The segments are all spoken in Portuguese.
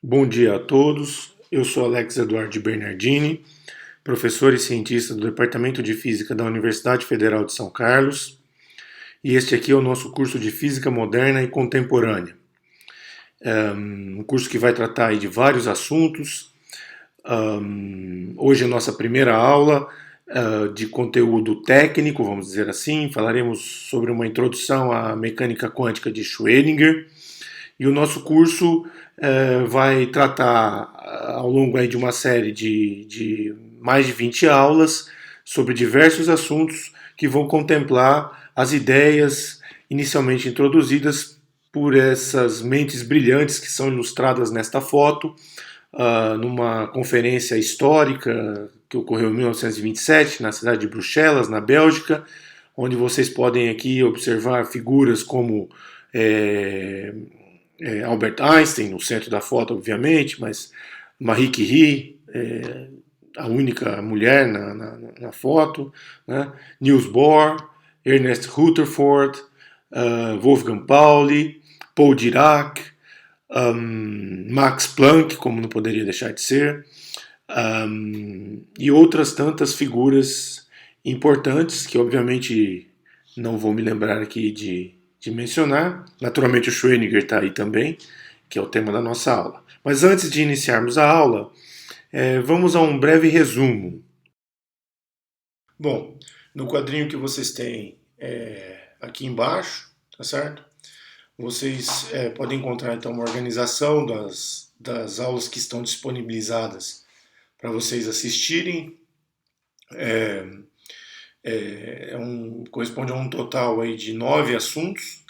Bom dia a todos, eu sou Alex Eduardo Bernardini, professor e cientista do Departamento de Física da Universidade Federal de São Carlos, e este aqui é o nosso curso de Física Moderna e Contemporânea. Um curso que vai tratar aí de vários assuntos. Hoje é a nossa primeira aula de conteúdo técnico, vamos dizer assim. Falaremos sobre uma introdução à mecânica quântica de Schrödinger. E o nosso curso vai tratar, ao longo aí de uma série de mais de 20 aulas, sobre diversos assuntos que vão contemplar as ideias inicialmente introduzidas por essas mentes brilhantes que são ilustradas nesta foto, numa conferência histórica que ocorreu em 1927, na cidade de Bruxelas, na Bélgica, onde vocês podem aqui observar figuras como Albert Einstein, no centro da foto, obviamente, mas Marie Curie, a única mulher na foto, né? Niels Bohr, Ernest Rutherford, Wolfgang Pauli, Paul Dirac, Max Planck, como não poderia deixar de ser, e outras tantas figuras importantes que, obviamente, não vou me lembrar aqui de mencionar. Naturalmente o Schrödinger está aí também, que é o tema da nossa aula. Mas antes de iniciarmos a aula, vamos a um breve resumo. Bom, no quadrinho que vocês têm aqui embaixo, tá certo? Vocês podem encontrar então uma organização das aulas que estão disponibilizadas para vocês assistirem. Corresponde a um total aí de 9 assuntos.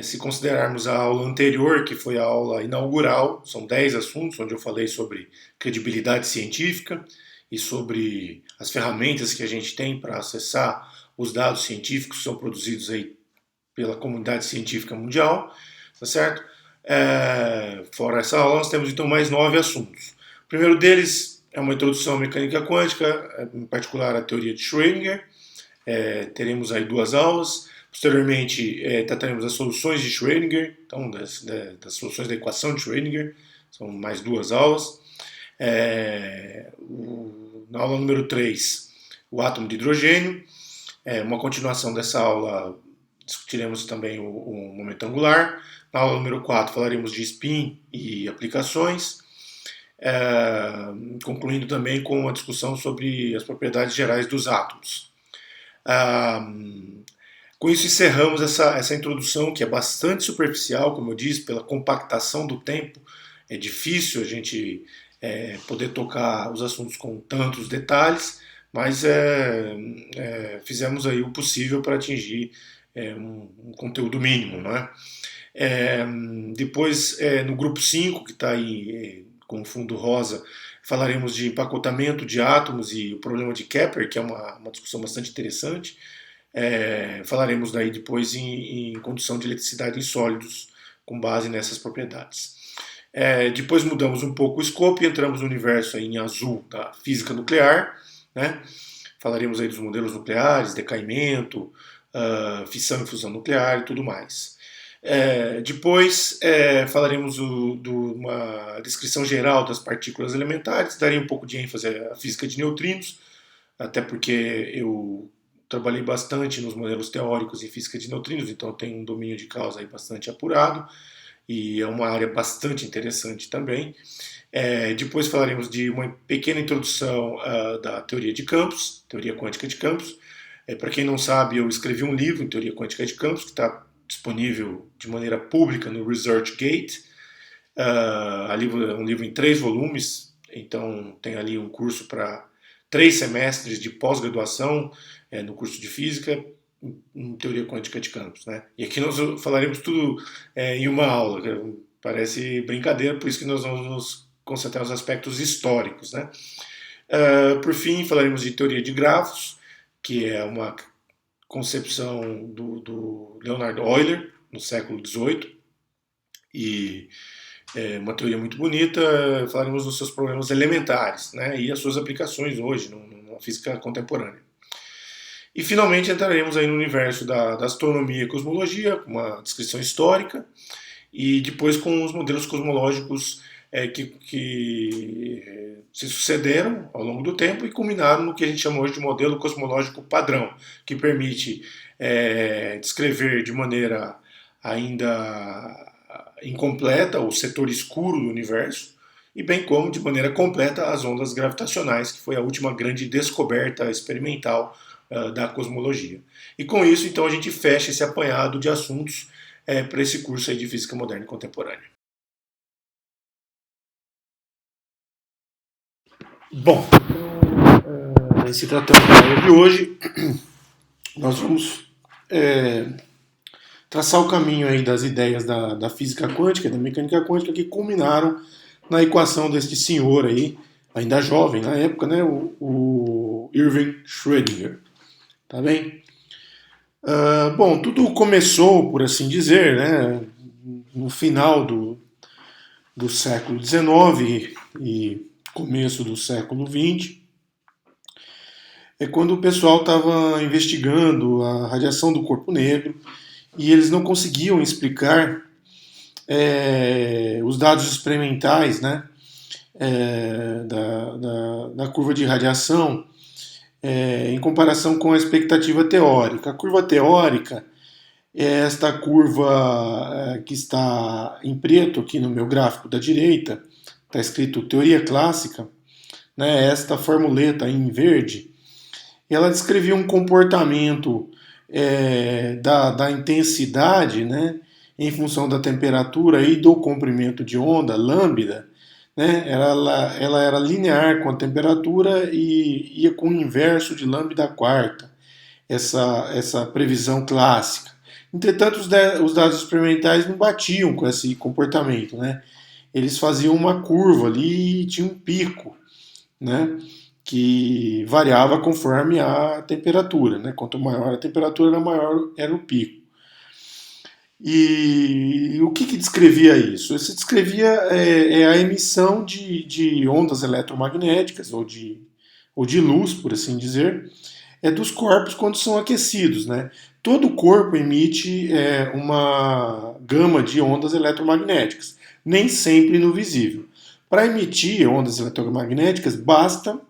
Se considerarmos a aula anterior, que foi a aula inaugural, são 10 assuntos, onde eu falei sobre credibilidade científica e sobre as ferramentas que a gente tem para acessar os dados científicos que são produzidos aí pela comunidade científica mundial, tá certo? Fora essa aula, nós temos então mais 9 assuntos. O primeiro deles é uma introdução à mecânica quântica, em particular a teoria de Schrödinger. Teremos aí 2 aulas. Posteriormente, trataremos das soluções de Schrödinger, então das soluções da equação de Schrödinger, são mais 2 aulas. Na aula número 3, o átomo de hidrogênio. Uma continuação dessa aula, discutiremos também o momento angular. Na aula número 4, falaremos de spin e aplicações. Concluindo também com a discussão sobre as propriedades gerais dos átomos. Com isso encerramos essa introdução, que é bastante superficial, como eu disse, pela compactação do tempo. É difícil a gente poder tocar os assuntos com tantos detalhes, mas fizemos aí o possível para atingir um conteúdo mínimo, não é? Depois, no grupo 5, que está aí com o fundo rosa, falaremos de empacotamento de átomos e o problema de Kepler, que é uma discussão bastante interessante. Falaremos daí depois em condução de eletricidade em sólidos, com base nessas propriedades. Depois mudamos um pouco o escopo e entramos no universo aí em azul da física nuclear, né? Falaremos aí dos modelos nucleares, decaimento, fissão e fusão nuclear e tudo mais. Depois falaremos de uma descrição geral das partículas elementares, daria um pouco de ênfase à física de neutrinos, até porque eu trabalhei bastante nos modelos teóricos em física de neutrinos, então tenho um domínio de causa aí bastante apurado, e é uma área bastante interessante também. Depois falaremos de uma pequena introdução da teoria de campos, teoria quântica de campos. Para quem não sabe, eu escrevi um livro em teoria quântica de campos, que está disponível de maneira pública no ResearchGate. É um livro em 3 volumes, então tem ali um curso para 3 semestres de pós-graduação no curso de Física em Teoria Quântica de Campos, né? E aqui nós falaremos tudo em uma aula, que parece brincadeira, por isso que nós vamos nos concentrar nos aspectos históricos, né? Por fim, falaremos de Teoria de Grafos, que é uma concepção do Leonhard Euler, no século XVIII, e uma teoria muito bonita. Falaremos dos seus problemas elementares, né, e as suas aplicações hoje na física contemporânea. E finalmente entraremos aí no universo da astronomia e cosmologia, com uma descrição histórica, e depois com os modelos cosmológicos que se sucederam ao longo do tempo e culminaram no que a gente chama hoje de modelo cosmológico padrão, que permite descrever de maneira ainda incompleta o setor escuro do universo, e bem como de maneira completa as ondas gravitacionais, que foi a última grande descoberta experimental da cosmologia. E com isso, então, a gente fecha esse apanhado de assuntos para esse curso aí de Física Moderna e Contemporânea. Bom, então, se tratando da aula de hoje, nós vamos traçar o caminho aí das ideias da física quântica, da mecânica quântica, que culminaram na equação deste senhor aí, ainda jovem na época, né, o Erwin Schrödinger. Tá bem? Bom, tudo começou, por assim dizer, né, no final do século XIX e começo do século XX, quando o pessoal estava investigando a radiação do corpo negro e eles não conseguiam explicar os dados experimentais, né, da curva de radiação em comparação com a expectativa teórica. A curva teórica é esta curva que está em preto aqui no meu gráfico da direita, está escrito teoria clássica, né, esta formuleta em verde. Ela descrevia um comportamento da intensidade, né, em função da temperatura e do comprimento de onda, lambda, né, ela era linear com a temperatura e ia com o inverso de lambda quarta, essa previsão clássica. Entretanto, os dados experimentais não batiam com esse comportamento, né? Eles faziam uma curva ali e tinha um pico, né, que variava conforme a temperatura, né? Quanto maior a temperatura, maior era o pico. E o que descrevia isso? Isso descrevia a emissão de ondas eletromagnéticas, ou de luz, por assim dizer, dos corpos quando são aquecidos, né? Todo corpo emite uma gama de ondas eletromagnéticas, nem sempre no visível. Para emitir ondas eletromagnéticas, basta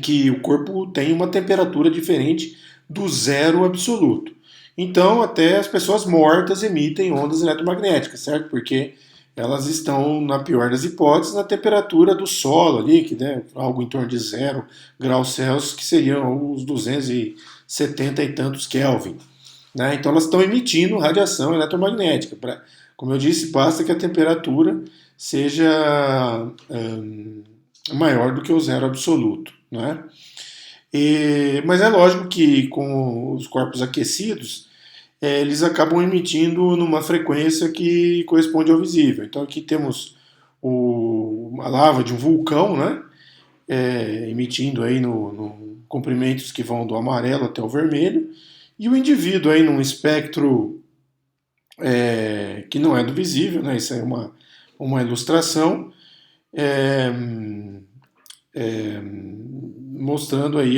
que o corpo tenha uma temperatura diferente do zero absoluto. Então, até as pessoas mortas emitem ondas eletromagnéticas, certo? Porque elas estão, na pior das hipóteses, na temperatura do solo ali, que é algo em torno de 0 graus Celsius, que seriam os 270 e tantos Kelvin. Né? Então, elas estão emitindo radiação eletromagnética. Como eu disse, basta que a temperatura seja maior do que o zero absoluto. Né? Mas é lógico que com os corpos aquecidos, eles acabam emitindo numa frequência que corresponde ao visível. Então aqui temos a lava de um vulcão, né, emitindo aí no comprimentos que vão do amarelo até o vermelho, e o indivíduo aí num espectro que não é do visível, né, isso é uma ilustração, mostrando aí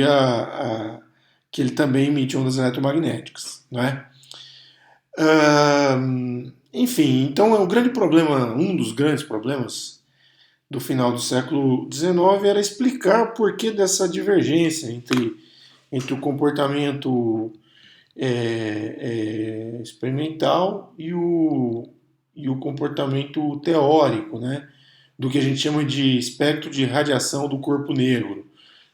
que ele também emite ondas eletromagnéticas, né? Enfim, então o grande problema, um dos grandes problemas do final do século XIX era explicar o porquê dessa divergência entre o comportamento experimental e o comportamento teórico, né, do que a gente chama de espectro de radiação do corpo negro.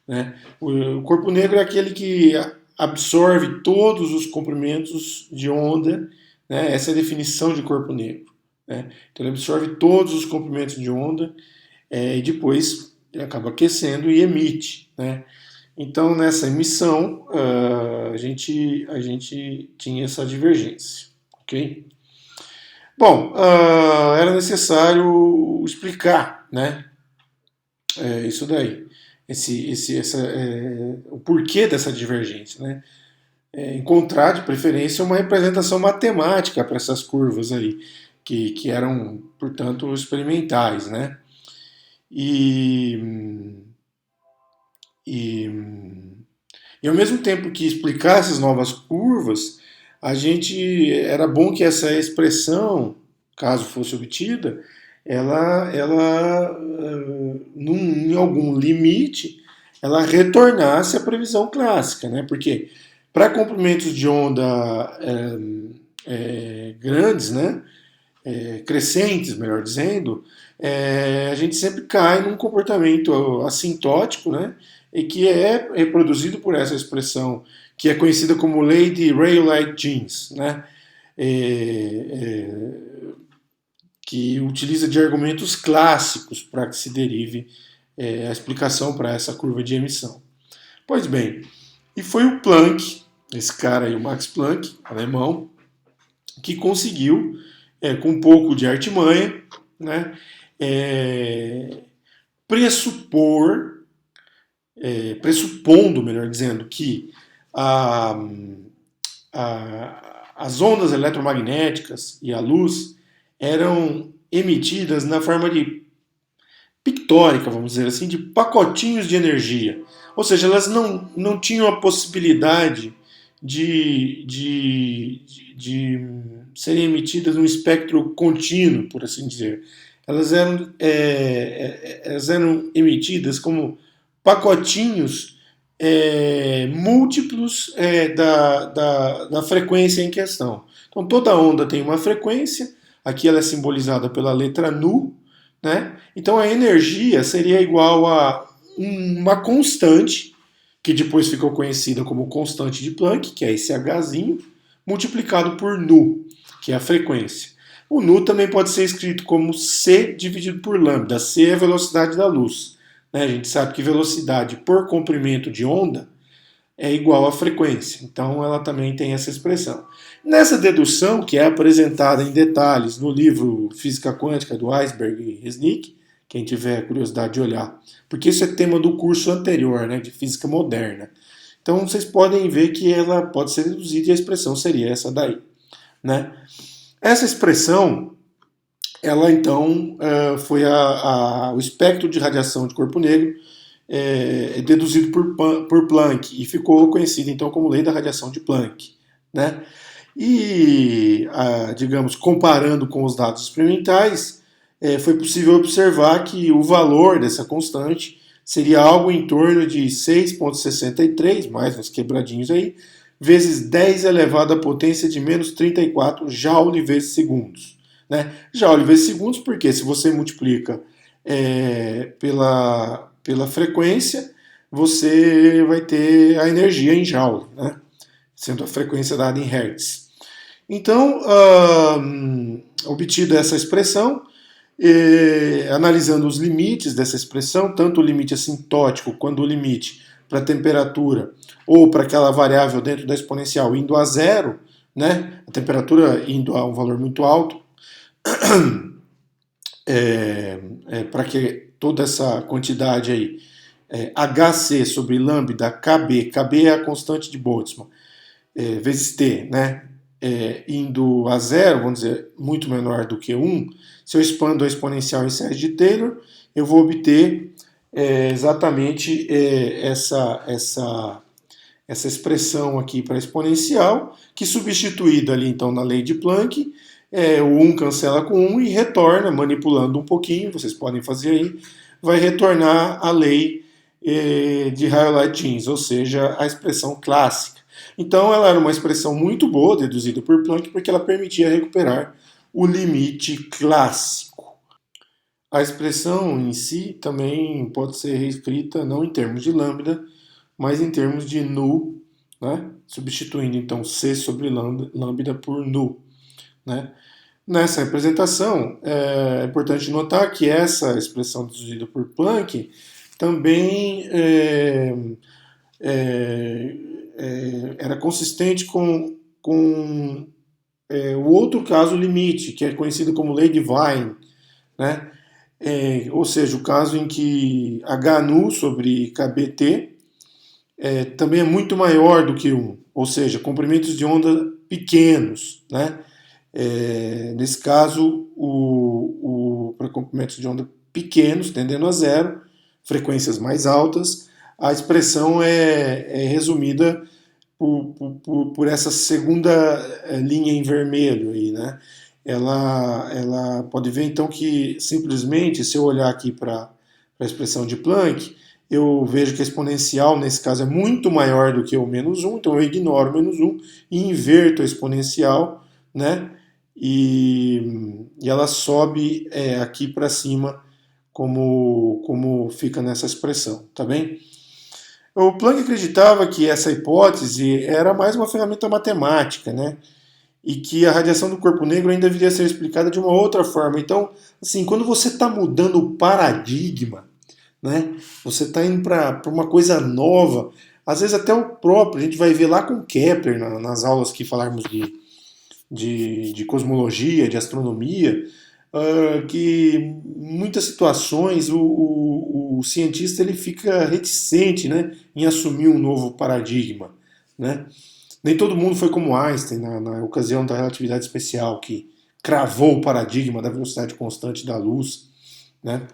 Né? O corpo negro é aquele que absorve todos os comprimentos de onda, né? Essa é a definição de corpo negro. Né? Então ele absorve todos os comprimentos de onda e depois ele acaba aquecendo e emite. Né? Então nessa emissão a gente tinha essa divergência. Okay? Bom, era necessário explicar, né, isso daí. O porquê dessa divergência, né? Encontrar de preferência uma representação matemática para essas curvas aí, que eram, portanto, experimentais, né? E ao mesmo tempo que explicar essas novas curvas, era bom que essa expressão, caso fosse obtida, em algum limite, ela retornasse à previsão clássica, né? Porque para comprimentos de onda grandes, né? Crescentes, melhor dizendo, a gente sempre cai num comportamento assintótico, né? E que é reproduzido por essa expressão que é conhecida como lei de Rayleigh-Jeans, né? É, que utiliza de argumentos clássicos para que se derive a explicação para essa curva de emissão. Pois bem, e foi o Planck, esse cara aí, o Max Planck, alemão, que conseguiu, com um pouco de artimanha, né, pressupor, pressupondo, melhor dizendo, que as ondas eletromagnéticas e a luz eram emitidas na forma de pictórica, vamos dizer assim, de pacotinhos de energia. Ou seja, elas não tinham a possibilidade de serem emitidas num espectro contínuo, por assim dizer. Elas eram emitidas como pacotinhos múltiplos da frequência em questão. Então toda onda tem uma frequência, aqui ela é simbolizada pela letra nu, né? Então a energia seria igual a uma constante, que depois ficou conhecida como constante de Planck, que é esse Hzinho, multiplicado por nu, que é a frequência. O nu também pode ser escrito como c dividido por lambda. C é a velocidade da luz. Né? A gente sabe que velocidade por comprimento de onda é igual à frequência. Então ela também tem essa expressão. Nessa dedução, que é apresentada em detalhes no livro Física Quântica do Eisberg e Resnick, quem tiver curiosidade de olhar, porque isso é tema do curso anterior, né, de Física Moderna. Então vocês podem ver que ela pode ser deduzida e a expressão seria essa daí. Né? Essa expressão, ela então foi o espectro de radiação de corpo negro deduzido por Planck e ficou conhecido então como lei da radiação de Planck. Né? E, digamos, comparando com os dados experimentais, foi possível observar que o valor dessa constante seria algo em torno de 6,63, mais uns quebradinhos aí, vezes 10 elevado à potência de menos 34 Joule vezes segundos. Né? Joule vezes segundos, porque se você multiplica pela frequência, você vai ter a energia em Joule, né? Sendo a frequência dada em Hertz. Então, obtida essa expressão, analisando os limites dessa expressão, tanto o limite assintótico quanto o limite para a temperatura ou para aquela variável dentro da exponencial indo a zero, né? A temperatura indo a um valor muito alto, para que toda essa quantidade aí, Hc sobre lambda Kb é a constante de Boltzmann, vezes T, né? Indo a zero, vamos dizer, muito menor do que 1, se eu expando a exponencial em série de Taylor, eu vou obter exatamente essa expressão aqui para exponencial, que substituída ali então na lei de Planck, o 1 cancela com 1 e retorna, manipulando um pouquinho, vocês podem fazer aí, vai retornar a lei de Rayleigh-Jeans, ou seja, a expressão clássica. Então ela era uma expressão muito boa, deduzida por Planck, porque ela permitia recuperar o limite clássico. A expressão em si também pode ser reescrita não em termos de lambda, mas em termos de nu, né? Substituindo então C sobre lambda por nu. Né? Nessa representação, é importante notar que essa expressão deduzida por Planck também era consistente com o outro caso limite, que é conhecido como lei de Wien, né? Ou seja, o caso em que H nu sobre KBT também é muito maior do que 1, ou seja, comprimentos de onda pequenos. Né? Nesse caso, para comprimentos de onda pequenos, tendendo a zero, frequências mais altas, a expressão é resumida por essa segunda linha em vermelho aí, né? ela pode ver então que simplesmente, se eu olhar aqui para a expressão de Planck, eu vejo que a exponencial nesse caso é muito maior do que o menos um, então eu ignoro o menos um e inverto a exponencial, né? E ela sobe aqui para cima como fica nessa expressão, tá bem? O Planck acreditava que essa hipótese era mais uma ferramenta matemática, né? E que a radiação do corpo negro ainda deveria ser explicada de uma outra forma. Então, assim, quando você está mudando o paradigma, né? Você está indo para uma coisa nova, às vezes até o próprio, a gente vai ver lá com Kepler, nas aulas que falarmos de cosmologia, de astronomia, que em muitas situações o cientista ele fica reticente, né, em assumir um novo paradigma, né? Nem todo mundo foi como Einstein na ocasião da relatividade especial, que cravou o paradigma da velocidade constante da luz, né,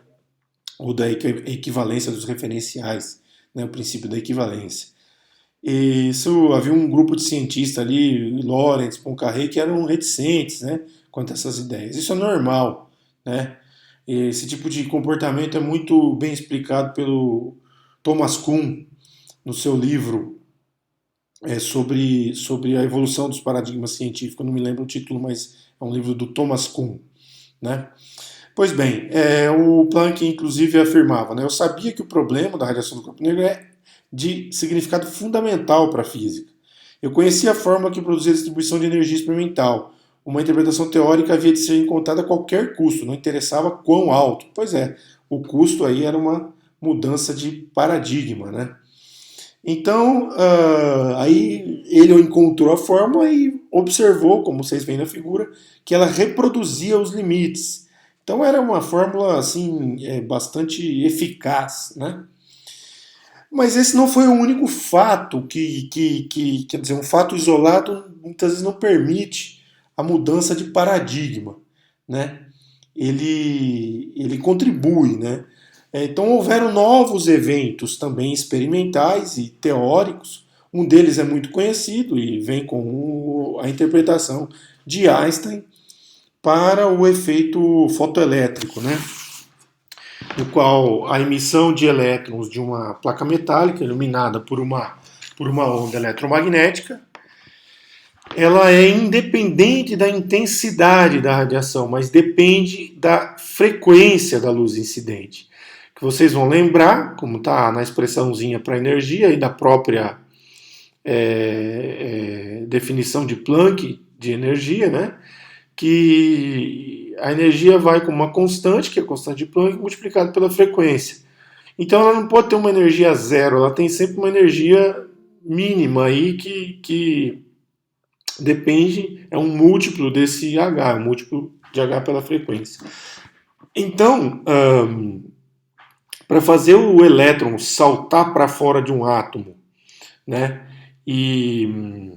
ou da equivalência dos referenciais, né, o princípio da equivalência. E isso havia um grupo de cientistas ali, Lorentz, Poincaré, que eram reticentes, né, quanto a essas ideias. Isso é normal, né? Esse tipo de comportamento é muito bem explicado pelo Thomas Kuhn no seu livro sobre a evolução dos paradigmas científicos. Eu não me lembro o título, mas é um livro do Thomas Kuhn, né? Pois bem, o Planck inclusive afirmava, né, eu sabia que o problema da radiação do corpo negro é de significado fundamental para a física. Eu conhecia a fórmula que produzia a distribuição de energia experimental. Uma interpretação teórica havia de ser encontrada a qualquer custo, não interessava quão alto. Pois é, o custo aí era uma mudança de paradigma, né? Então, aí ele encontrou a fórmula e observou, como vocês veem na figura, que ela reproduzia os limites. Então era uma fórmula assim bastante eficaz, né? Mas esse não foi o único fato quer dizer, um fato isolado muitas vezes não permite a mudança de paradigma, né? Ele contribui, né? Então houveram novos eventos também experimentais e teóricos. Um deles é muito conhecido e vem com a interpretação de Einstein para o efeito fotoelétrico, né? No qual a emissão de elétrons de uma placa metálica iluminada por uma onda eletromagnética, ela é independente da intensidade da radiação, mas depende da frequência da luz incidente. Que vocês vão lembrar, como está na expressãozinha para energia e da própria definição de Planck de energia, né? Que a energia vai com uma constante, que é a constante de Planck, multiplicada pela frequência. Então ela não pode ter uma energia zero, ela tem sempre uma energia mínima aí que depende, é um múltiplo desse H, um múltiplo de H pela frequência. Então, para fazer o elétron saltar para fora de um átomo, né, e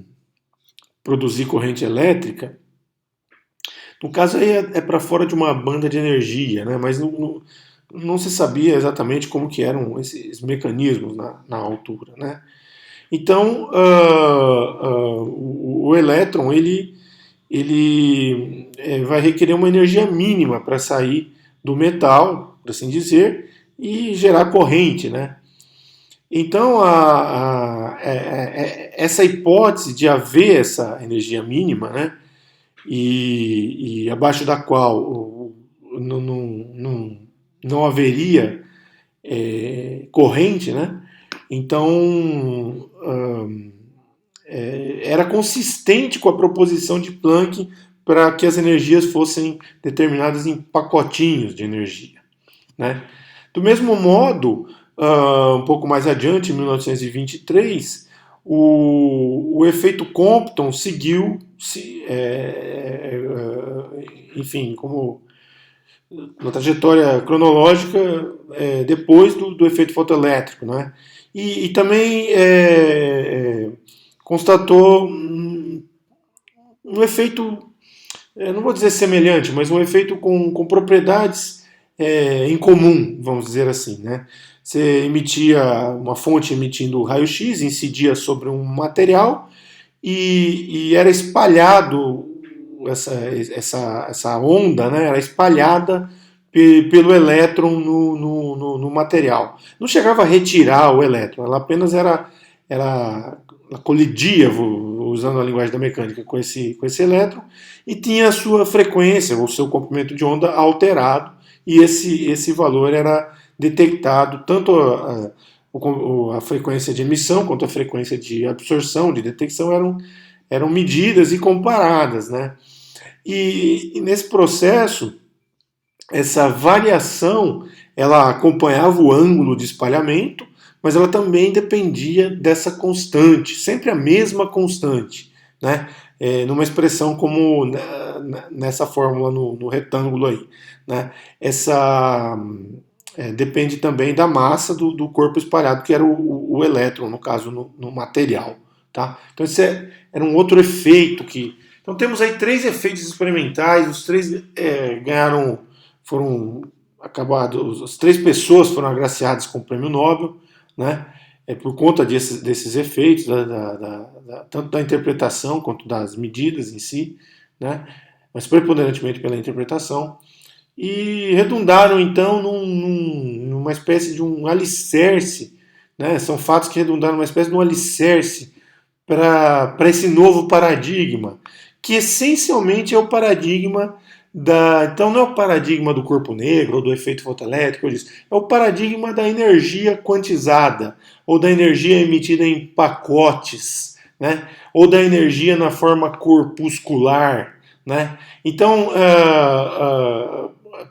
produzir corrente elétrica, no caso aí é para fora de uma banda de energia, né, mas não se sabia exatamente como que eram esses mecanismos na altura, né. Então, o elétron ele vai requerer uma energia mínima para sair do metal, por assim dizer, e gerar corrente, né? Então, essa hipótese de haver essa energia mínima, né, e abaixo da qual não haveria corrente, né? Então, era consistente com a proposição de Planck para que as energias fossem determinadas em pacotinhos de energia, né? Do mesmo modo, um pouco mais adiante, em 1923, o efeito Compton seguiu, enfim, como uma trajetória cronológica depois do efeito fotoelétrico, né? E também constatou um efeito, não vou dizer semelhante, mas um efeito com propriedades em comum, vamos dizer assim, né? Você emitia uma fonte emitindo raio-x, incidia sobre um material e era espalhado essa onda, né, era espalhada pelo elétron no material. Não chegava a retirar o elétron, ela apenas ela colidia, usando a linguagem da mecânica, com esse elétron, e tinha a sua frequência, o seu comprimento de onda alterado, e esse valor era detectado, tanto a frequência de emissão quanto a frequência de absorção, de detecção, eram medidas e comparadas, né? E nesse processo, essa variação, ela acompanhava o ângulo de espalhamento, mas ela também dependia dessa constante, sempre a mesma constante, né? Numa expressão como nessa fórmula no retângulo aí, né? Depende também da massa do corpo espalhado, que era o elétron, no caso, no material. Tá? Então esse era um outro efeito que... Então temos aí 3 efeitos experimentais, os 3 foram acabados, as 3 pessoas foram agraciadas com o prêmio Nobel, né? Por conta desses efeitos, tanto da interpretação quanto das medidas em si, né? Mas preponderantemente pela interpretação, e redundaram então numa espécie de um alicerce, né? São fatos que redundaram numa espécie de um alicerce para esse novo paradigma, que essencialmente é o paradigma então não é o paradigma do corpo negro ou do efeito fotoelétrico, é o paradigma da energia quantizada, ou da energia emitida em pacotes, né? Ou da energia na forma corpuscular, né? Então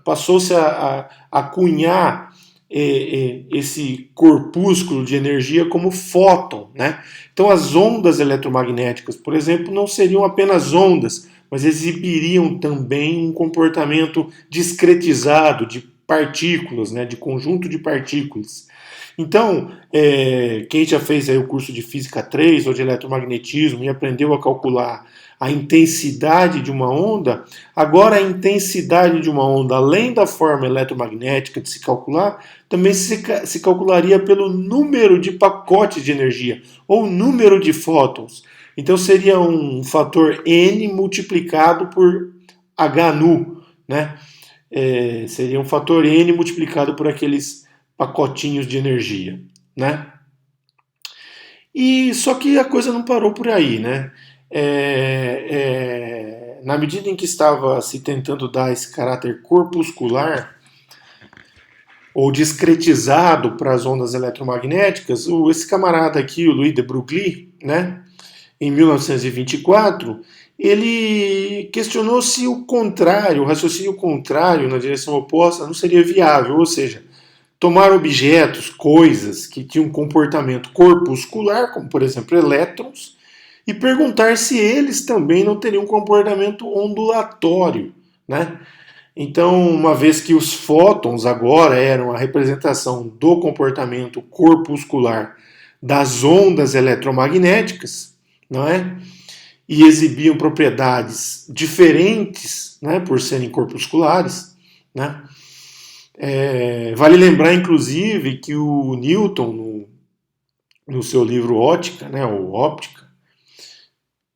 passou-se a cunhar esse corpúsculo de energia como fóton, né? Então as ondas eletromagnéticas, por exemplo, não seriam apenas ondas, mas exibiriam também um comportamento discretizado de partículas, né? De conjunto de partículas. Então, quem já fez aí o curso de Física 3 ou de eletromagnetismo e aprendeu a calcular a intensidade de uma onda, agora a intensidade de uma onda, além da forma eletromagnética de se calcular, também se calcularia pelo número de pacotes de energia, ou número de fótons. Então seria um fator N multiplicado por H nu, né? Seria um fator N multiplicado por aqueles pacotinhos de energia, né? E só que a coisa não parou por aí, né? Na medida em que estava se tentando dar esse caráter corpuscular ou discretizado para as ondas eletromagnéticas, esse camarada aqui, o Louis de Broglie, né, em 1924, ele questionou se o raciocínio contrário na direção oposta não seria viável, ou seja, tomar objetos, coisas que tinham um comportamento corpuscular, como por exemplo elétrons, e perguntar se eles também não teriam um comportamento ondulatório, né? Então, uma vez que os fótons agora eram a representação do comportamento corpuscular das ondas eletromagnéticas, não é? E exibiam propriedades diferentes, né, por serem corpusculares, né? Vale lembrar, inclusive, que o Newton, no seu livro Ótica, né, ou Óptica,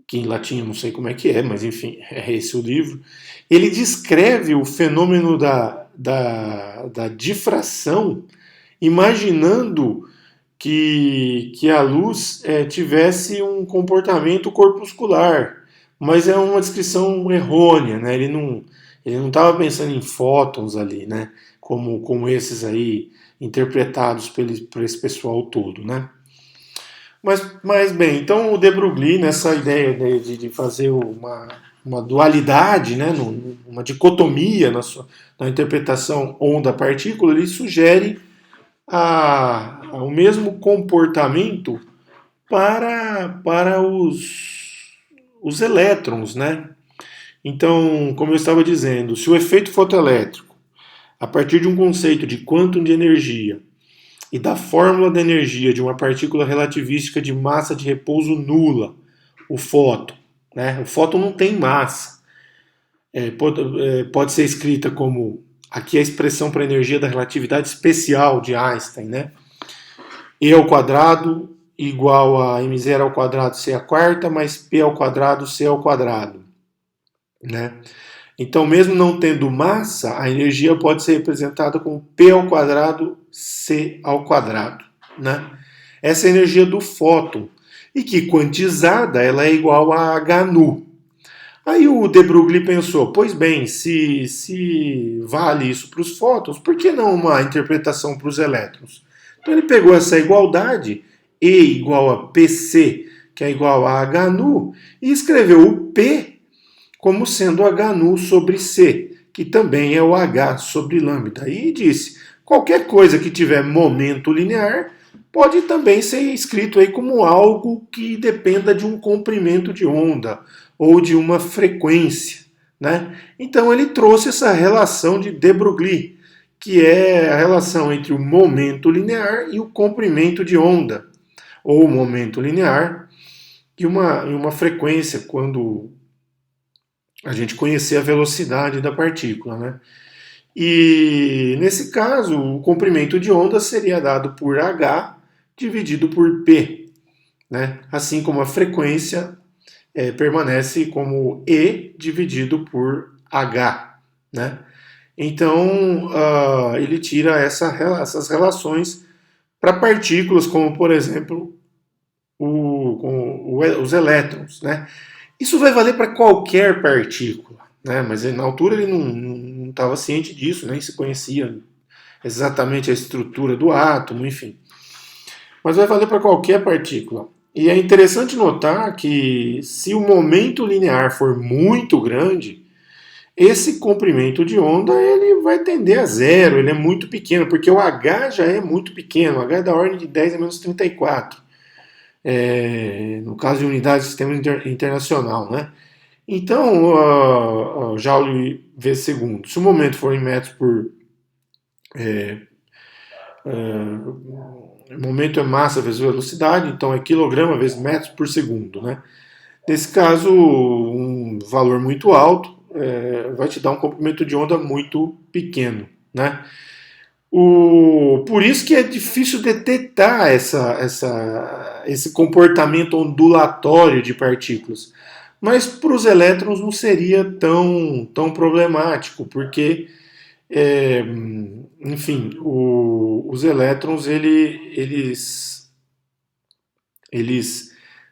que em latim eu não sei como é que é, mas enfim, é esse o livro, ele descreve o fenômeno da difração, imaginando que a luz tivesse um comportamento corpuscular, mas é uma descrição errônea, né? Ele não estava pensando em fótons ali, né? Como esses aí interpretados por esse pessoal todo, né? Mas bem, então o de Broglie, nessa ideia de fazer uma dualidade, né, uma dicotomia na interpretação onda-partícula, ele sugere o mesmo comportamento para os elétrons, né? Então, como eu estava dizendo, se o efeito fotoelétrico, a partir de um conceito de quantum de energia e da fórmula da energia de uma partícula relativística de massa de repouso nula, o fóton, né? O fóton não tem massa. Pode ser escrita como, aqui a expressão para a energia da relatividade especial de Einstein, né? E ao quadrado igual a mz ao quadrado c à quarta mais p ao quadrado c ao quadrado. né? Então, mesmo não tendo massa, a energia pode ser representada como P ao quadrado C ao quadrado, né? Essa é a energia do fóton, e que quantizada ela é igual a h nu. Aí o de Broglie pensou, pois bem, se vale isso para os fótons, por que não uma interpretação para os elétrons? Então ele pegou essa igualdade, E igual a PC, que é igual a h nu, e escreveu o P como sendo h nu sobre C, que também é o H sobre lambda. E disse, qualquer coisa que tiver momento linear pode também ser escrito aí como algo que dependa de um comprimento de onda ou de uma frequência, né? Então ele trouxe essa relação de de Broglie, que é a relação entre o momento linear e o comprimento de onda, ou o momento linear e uma frequência, quando a gente conhecer a velocidade da partícula, né? E nesse caso, o comprimento de onda seria dado por h dividido por p, né? Assim como a frequência permanece como E dividido por H, né? Então, ele tira essas relações para partículas, como, por exemplo, os elétrons, né? Isso vai valer para qualquer partícula, né? Mas na altura ele não estava ciente disso, nem se conhecia exatamente a estrutura do átomo, enfim. Mas vai valer para qualquer partícula. E é interessante notar que se o momento linear for muito grande, esse comprimento de onda ele vai tender a zero, ele é muito pequeno, porque o H já é muito pequeno, o H é da ordem de 10 a menos 34, no caso de unidade de sistema internacional, né? Então, Joule vezes segundo, se o momento for em metros por momento é massa vezes velocidade, então é quilograma vezes metros por segundo, né? Nesse caso, um valor muito alto vai te dar um comprimento de onda muito pequeno, né? Por isso que é difícil detectar esse comportamento ondulatório de partículas. Mas para os elétrons não seria tão problemático, porque enfim, os elétrons eles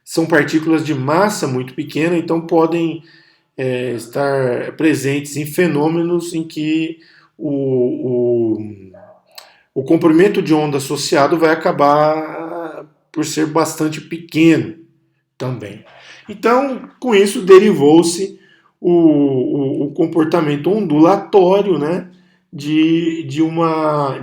são partículas de massa muito pequena, então podem estar presentes em fenômenos em que o comprimento de onda associado vai acabar por ser bastante pequeno também. Então, com isso, derivou-se o comportamento ondulatório, né, de uma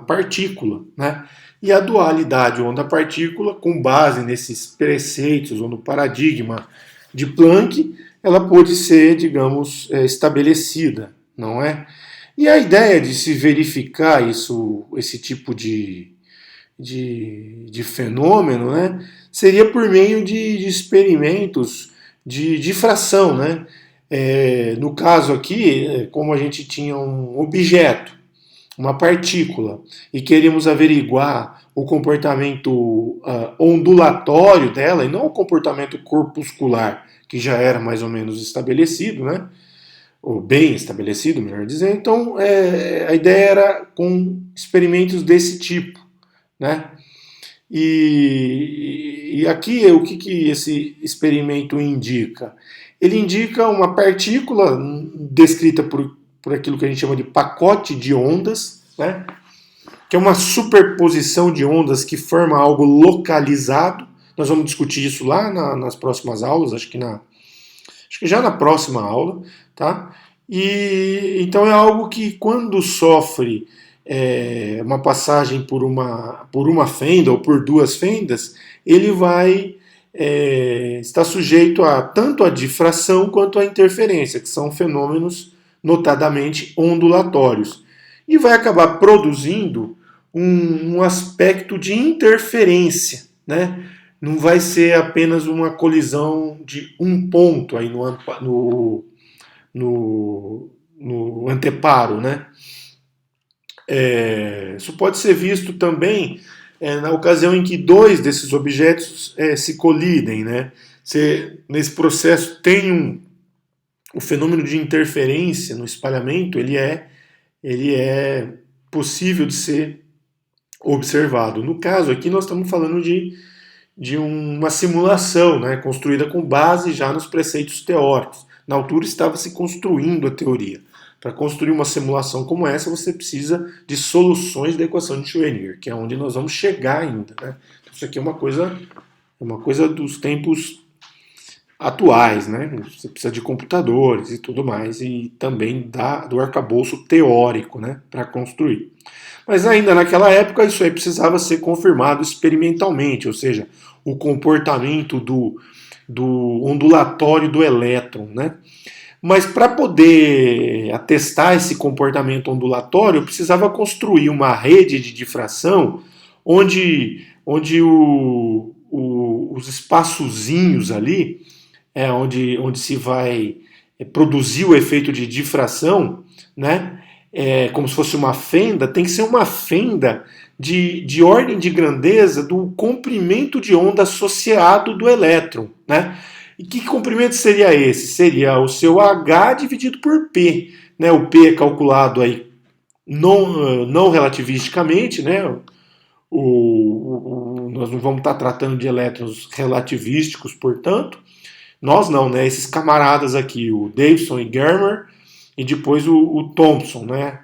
partícula, né? E a dualidade onda-partícula, com base nesses preceitos ou no paradigma de Planck, ela pôde ser, digamos, estabelecida, não é? E a ideia de se verificar esse tipo de fenômeno, né, seria por meio de experimentos de difração, né? No caso aqui, como a gente tinha um objeto, uma partícula, e queríamos averiguar o comportamento ondulatório dela, e não o comportamento corpuscular, que já era mais ou menos estabelecido, né? Ou bem estabelecido, melhor dizer. Então, a ideia era com experimentos desse tipo, né? E aqui o que esse experimento indica? Ele indica uma partícula descrita por aquilo que a gente chama de pacote de ondas, né? Que é uma superposição de ondas que forma algo localizado. Nós vamos discutir isso lá nas próximas aulas, acho que já na próxima aula, tá? E então é algo que quando sofre uma passagem por uma fenda ou por duas fendas, ele vai estar sujeito tanto à difração quanto à interferência, que são fenômenos notadamente ondulatórios. E vai acabar produzindo um aspecto de interferência, né? Não vai ser apenas uma colisão de um ponto aí no anteparo, né? Isso pode ser visto também na ocasião em que dois desses objetos se colidem, né? nesse processo tem o fenômeno de interferência no espalhamento, ele é possível de ser observado. No caso aqui nós estamos falando de uma simulação, né, construída com base já nos preceitos teóricos. Na altura estava se construindo a teoria. Para construir uma simulação como essa, você precisa de soluções da equação de Schrödinger, que é onde nós vamos chegar ainda. Né? Isso aqui é uma coisa dos tempos atuais, né? Você precisa de computadores e tudo mais, e também do arcabouço teórico, né, para construir. Mas ainda naquela época isso aí precisava ser confirmado experimentalmente, ou seja, o comportamento do ondulatório do elétron, né? Mas para poder atestar esse comportamento ondulatório, eu precisava construir uma rede de difração onde os espaçozinhos ali, onde se vai produzir o efeito de difração, né? Como se fosse uma fenda, tem que ser uma fenda de ordem de grandeza do comprimento de onda associado do elétron, né? E que comprimento seria esse? Seria o seu H dividido por P, né? O P é calculado aí não relativisticamente, né? Nós não vamos estar tratando de elétrons relativísticos, portanto. Nós não, né? Esses camaradas aqui, o Davidson e Germer, e depois o Thomson, né?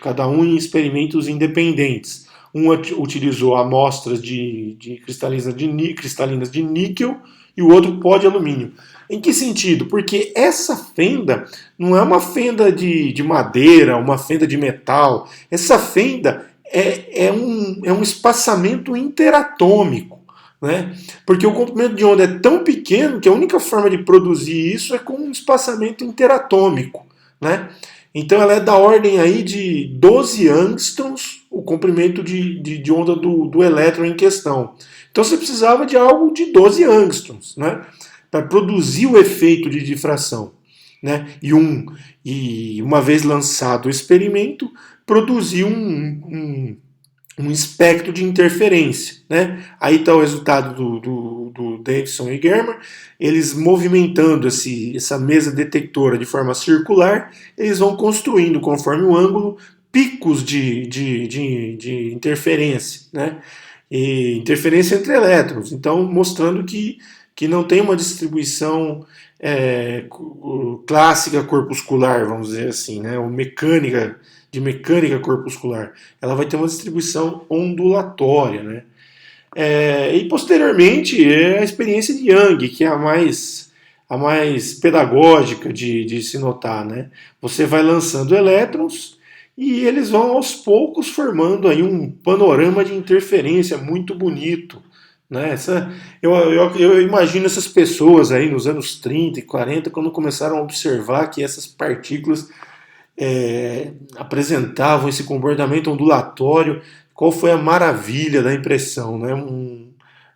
Cada um em experimentos independentes. Um utilizou amostras de cristalinas de níquel e o outro pó de alumínio. Em que sentido? Porque essa fenda não é uma fenda de madeira, uma fenda de metal. Essa fenda é um espaçamento interatômico. Né? Porque o comprimento de onda é tão pequeno que a única forma de produzir isso é com um espaçamento interatômico. Né? Então ela é da ordem aí de 12 angstroms, o comprimento de onda do elétron em questão. Então você precisava de algo de 12 angstroms, né, para produzir o efeito de difração. Né? E uma vez lançado o experimento, produziu um espectro de interferência. Né? Aí está o resultado do Davidson e Germer, eles movimentando essa mesa detectora de forma circular, eles vão construindo, conforme o ângulo, picos de interferência, né? E interferência entre elétrons, então mostrando que não tem uma distribuição clássica corpuscular, vamos dizer assim, né? Ou mecânica corpuscular. Ela vai ter uma distribuição ondulatória, né? E posteriormente a experiência de Young, que é a mais pedagógica de se notar, né? Você vai lançando elétrons e eles vão aos poucos formando aí um panorama de interferência muito bonito. Né? Eu imagino essas pessoas aí nos anos 30 e 40, quando começaram a observar que essas partículas apresentavam esse comportamento ondulatório, qual foi a maravilha da impressão. Né?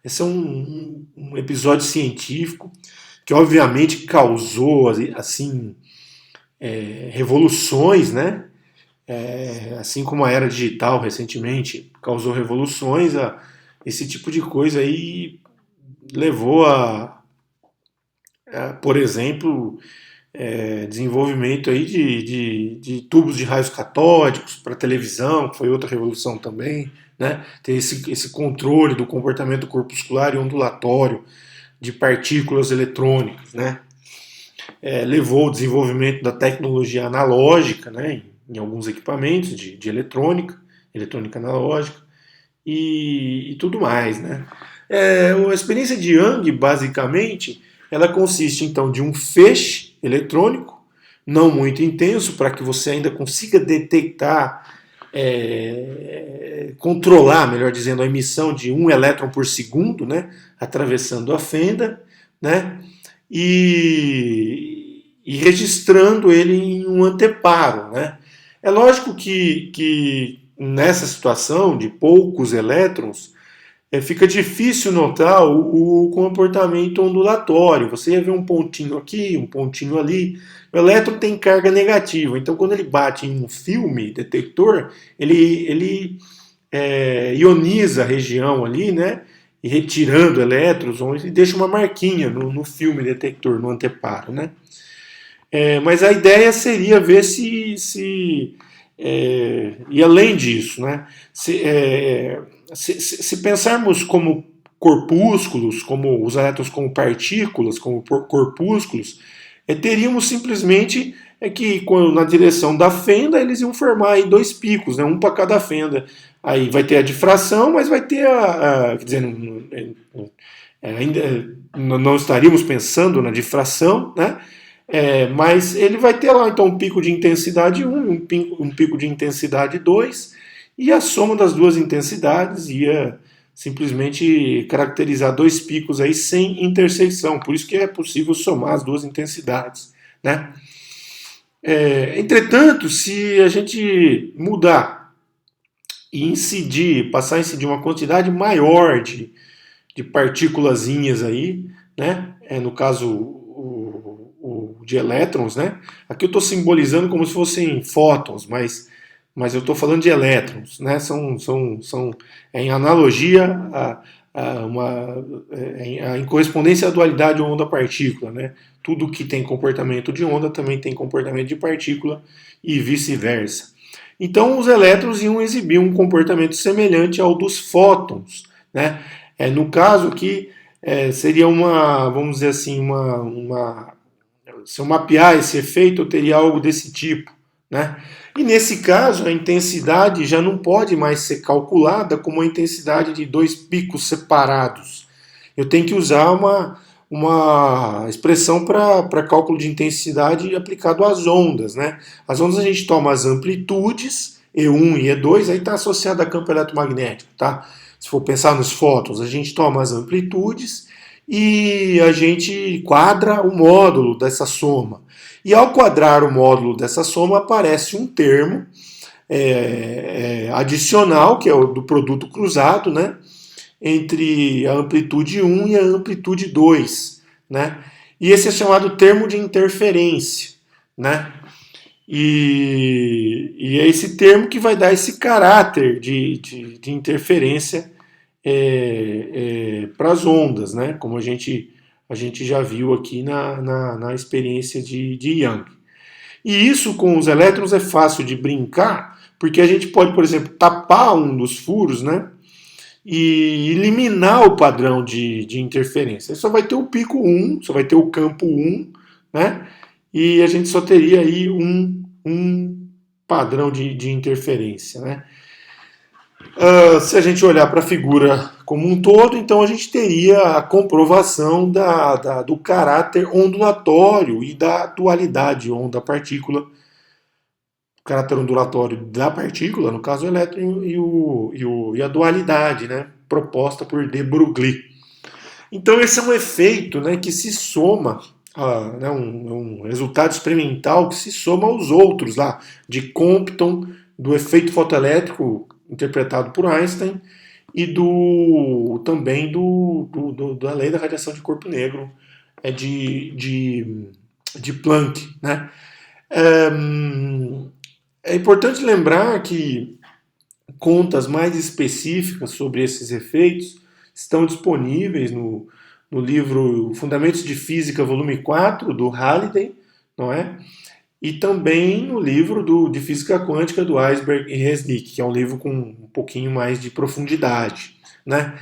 Esse é um episódio científico que obviamente causou assim, revoluções, né? Assim como a era digital recentemente causou revoluções, esse tipo de coisa aí levou por exemplo, desenvolvimento aí de tubos de raios catódicos para televisão, que foi outra revolução também, né? Ter esse controle do comportamento corpuscular e ondulatório de partículas eletrônicas, né? Levou ao desenvolvimento da tecnologia analógica, né? Em alguns equipamentos de eletrônica analógica e tudo mais, né? A experiência de Young, basicamente, ela consiste então de um feixe eletrônico, não muito intenso, para que você ainda consiga detectar, controlar, melhor dizendo, a emissão de 1 elétron por segundo, né? Atravessando a fenda, né? E registrando ele em um anteparo, né? É lógico que nessa situação de poucos elétrons, fica difícil notar o comportamento ondulatório. Você ia ver um pontinho aqui, um pontinho ali. O elétron tem carga negativa, então quando ele bate em um filme detector, ele ioniza a região ali, né? e retirando elétrons e deixa uma marquinha no filme detector, no anteparo, né? Mas a ideia seria ver e além disso, né? Se pensarmos como corpúsculos, como os elétrons como partículas, como corpúsculos, teríamos simplesmente que na direção da fenda eles iam formar aí dois picos, né, um para cada fenda. Aí vai ter a difração, mas vai ter quer dizer, ainda não estaríamos pensando na difração, né? Mas ele vai ter lá então um pico de intensidade 1, um pico de intensidade 2, e a soma das duas intensidades ia simplesmente caracterizar dois picos aí sem intersecção. Por isso que é possível somar as duas intensidades, né? Entretanto, se a gente mudar e passar a incidir uma quantidade maior de partículazinhas aí, né? No caso de elétrons, né? Aqui eu estou simbolizando como se fossem fótons, mas eu estou falando de elétrons, né? São em analogia em correspondência à dualidade onda-partícula, né? Tudo que tem comportamento de onda também tem comportamento de partícula e vice-versa. Então os elétrons iam exibir um comportamento semelhante ao dos fótons, né? No caso aqui seria vamos dizer assim, se eu mapear esse efeito, eu teria algo desse tipo, né? E nesse caso, a intensidade já não pode mais ser calculada como a intensidade de dois picos separados. Eu tenho que usar uma expressão para cálculo de intensidade aplicado às ondas, né? As ondas a gente toma as amplitudes, E1 e E2, aí está associado a campo eletromagnético, tá? Se for pensar nos fótons, a gente toma as amplitudes e a gente quadra o módulo dessa soma. E ao quadrar o módulo dessa soma, aparece um termo adicional, que é o do produto cruzado, né, entre a amplitude 1 e a amplitude 2. Né? E esse é chamado termo de interferência. Né? E é esse termo que vai dar esse caráter de interferência para as ondas, né? Como a gente já viu aqui na experiência de Young. E isso com os elétrons é fácil de brincar, porque a gente pode, por exemplo, tapar um dos furos, né? E eliminar o padrão de interferência. Só vai ter o pico 1, só vai ter o campo 1, né? E a gente só teria aí um padrão de interferência, né? Se a gente olhar para a figura como um todo, então a gente teria a comprovação do caráter ondulatório e da dualidade onda-partícula, o caráter ondulatório da partícula, no caso o elétron, e a dualidade, né, proposta por de Broglie. Então esse é um efeito, né, que se soma, né, um resultado experimental que se soma aos outros lá, de Compton, do efeito fotoelétrico interpretado por Einstein, e também da lei da radiação de corpo negro de Planck. Né? É importante lembrar que contas mais específicas sobre esses efeitos estão disponíveis no livro Fundamentos de Física, volume 4, do Halliday, não é? E também no livro de Física Quântica do Eisberg e Resnick, que é um livro com um pouquinho mais de profundidade. Né?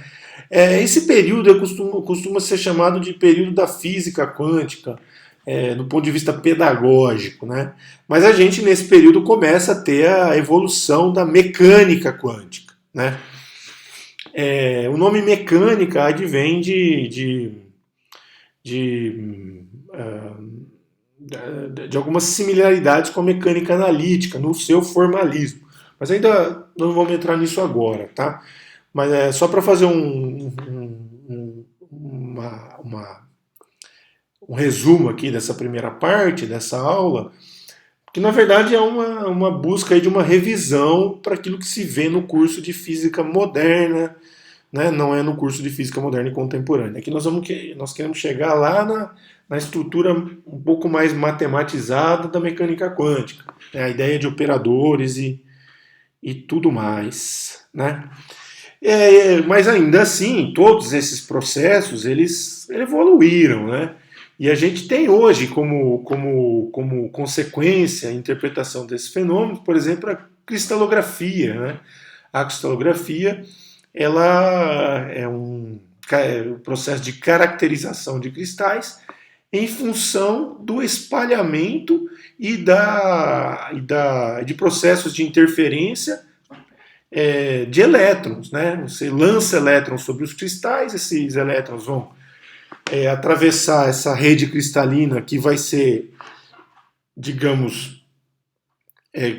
Esse período costuma ser chamado de período da física quântica, do ponto de vista pedagógico. Né? Mas a gente, nesse período, começa a ter a evolução da mecânica quântica. Né? O nome mecânica advém de algumas similaridades com a mecânica analítica, no seu formalismo. Mas ainda não vamos entrar nisso agora, tá? Mas é só para fazer um resumo aqui dessa primeira parte, dessa aula, que na verdade é uma busca aí de uma revisão para aquilo que se vê no curso de Física Moderna, né? Não é no curso de Física Moderna e Contemporânea. Aqui nós queremos chegar lá na estrutura um pouco mais matematizada da mecânica quântica, né? A ideia de operadores e tudo mais. Né? Mas ainda assim, todos esses processos, eles evoluíram, né? E a gente tem hoje como consequência a interpretação desses fenômenos, por exemplo, a cristalografia, né? A cristalografia, ela é um processo de caracterização de cristais em função do espalhamento de processos de interferência de elétrons, né? Você lança elétrons sobre os cristais, esses elétrons vão atravessar essa rede cristalina que vai ser, digamos,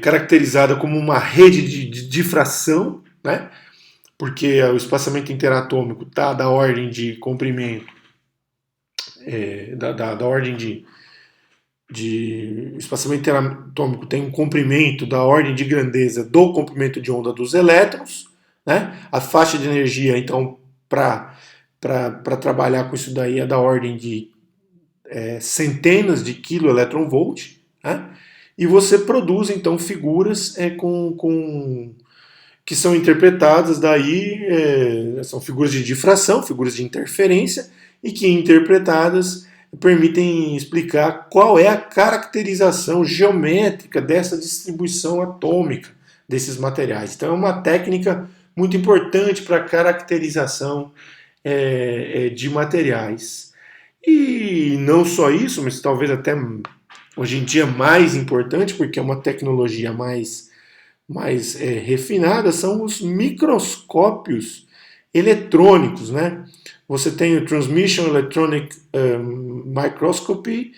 caracterizada como uma rede de difração, né? Porque o espaçamento interatômico está da ordem de comprimento, da ordem de espaçamento interatômico tem um comprimento da ordem de grandeza do comprimento de onda dos elétrons, né? A faixa de energia, então, para trabalhar com isso daí é da ordem de centenas de kV, né? E você produz, então, figuras que são interpretadas daí, são figuras de difração, figuras de interferência, e que interpretadas permitem explicar qual é a caracterização geométrica dessa distribuição atômica desses materiais. Então é uma técnica muito importante para a caracterização de materiais. E não só isso, mas talvez até hoje em dia mais importante, porque é uma tecnologia mais refinada, são os microscópios eletrônicos, né? Você tem o Transmission Electronic Microscopy,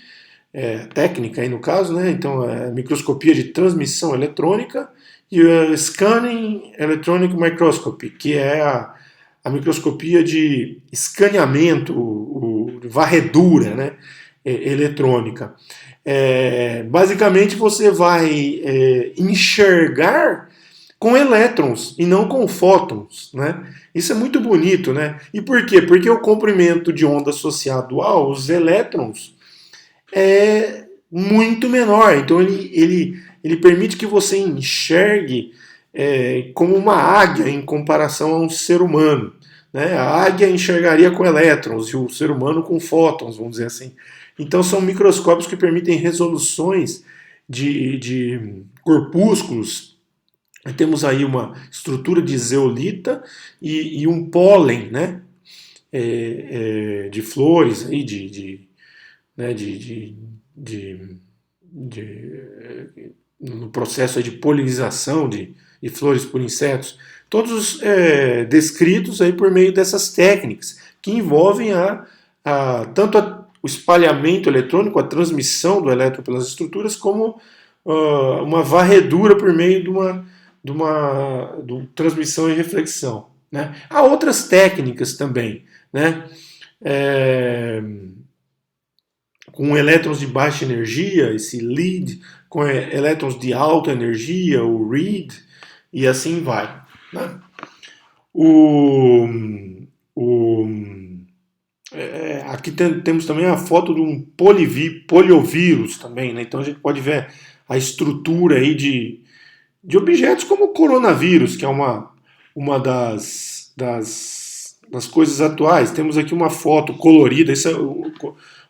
técnica aí no caso, né? Então, a microscopia de transmissão eletrônica, e o Scanning Electronic Microscopy, que é a microscopia de escaneamento, varredura, né? Eletrônica. Basicamente, você vai enxergar com elétrons e não com fótons, né? Isso é muito bonito, né? E por quê? Porque o comprimento de onda associado aos elétrons é muito menor. Então ele permite que você enxergue como uma águia em comparação a um ser humano, né? A águia enxergaria com elétrons e o ser humano com fótons, vamos dizer assim. Então são microscópios que permitem resoluções de corpúsculos. Temos aí uma estrutura de zeolita e um pólen, né? De flores aí, no processo de polinização de flores por insetos, todos descritos aí por meio dessas técnicas que envolvem tanto o espalhamento eletrônico, a transmissão do elétron pelas estruturas, como uma varredura por meio de transmissão e reflexão, né? Há outras técnicas também, né? Com elétrons de baixa energia, esse lead, com elétrons de alta energia, o read, e assim vai, né? Aqui temos também a foto de um poliovírus também, né? Então a gente pode ver a estrutura aí de objetos como o coronavírus, que é uma das coisas atuais. Temos aqui uma foto colorida, o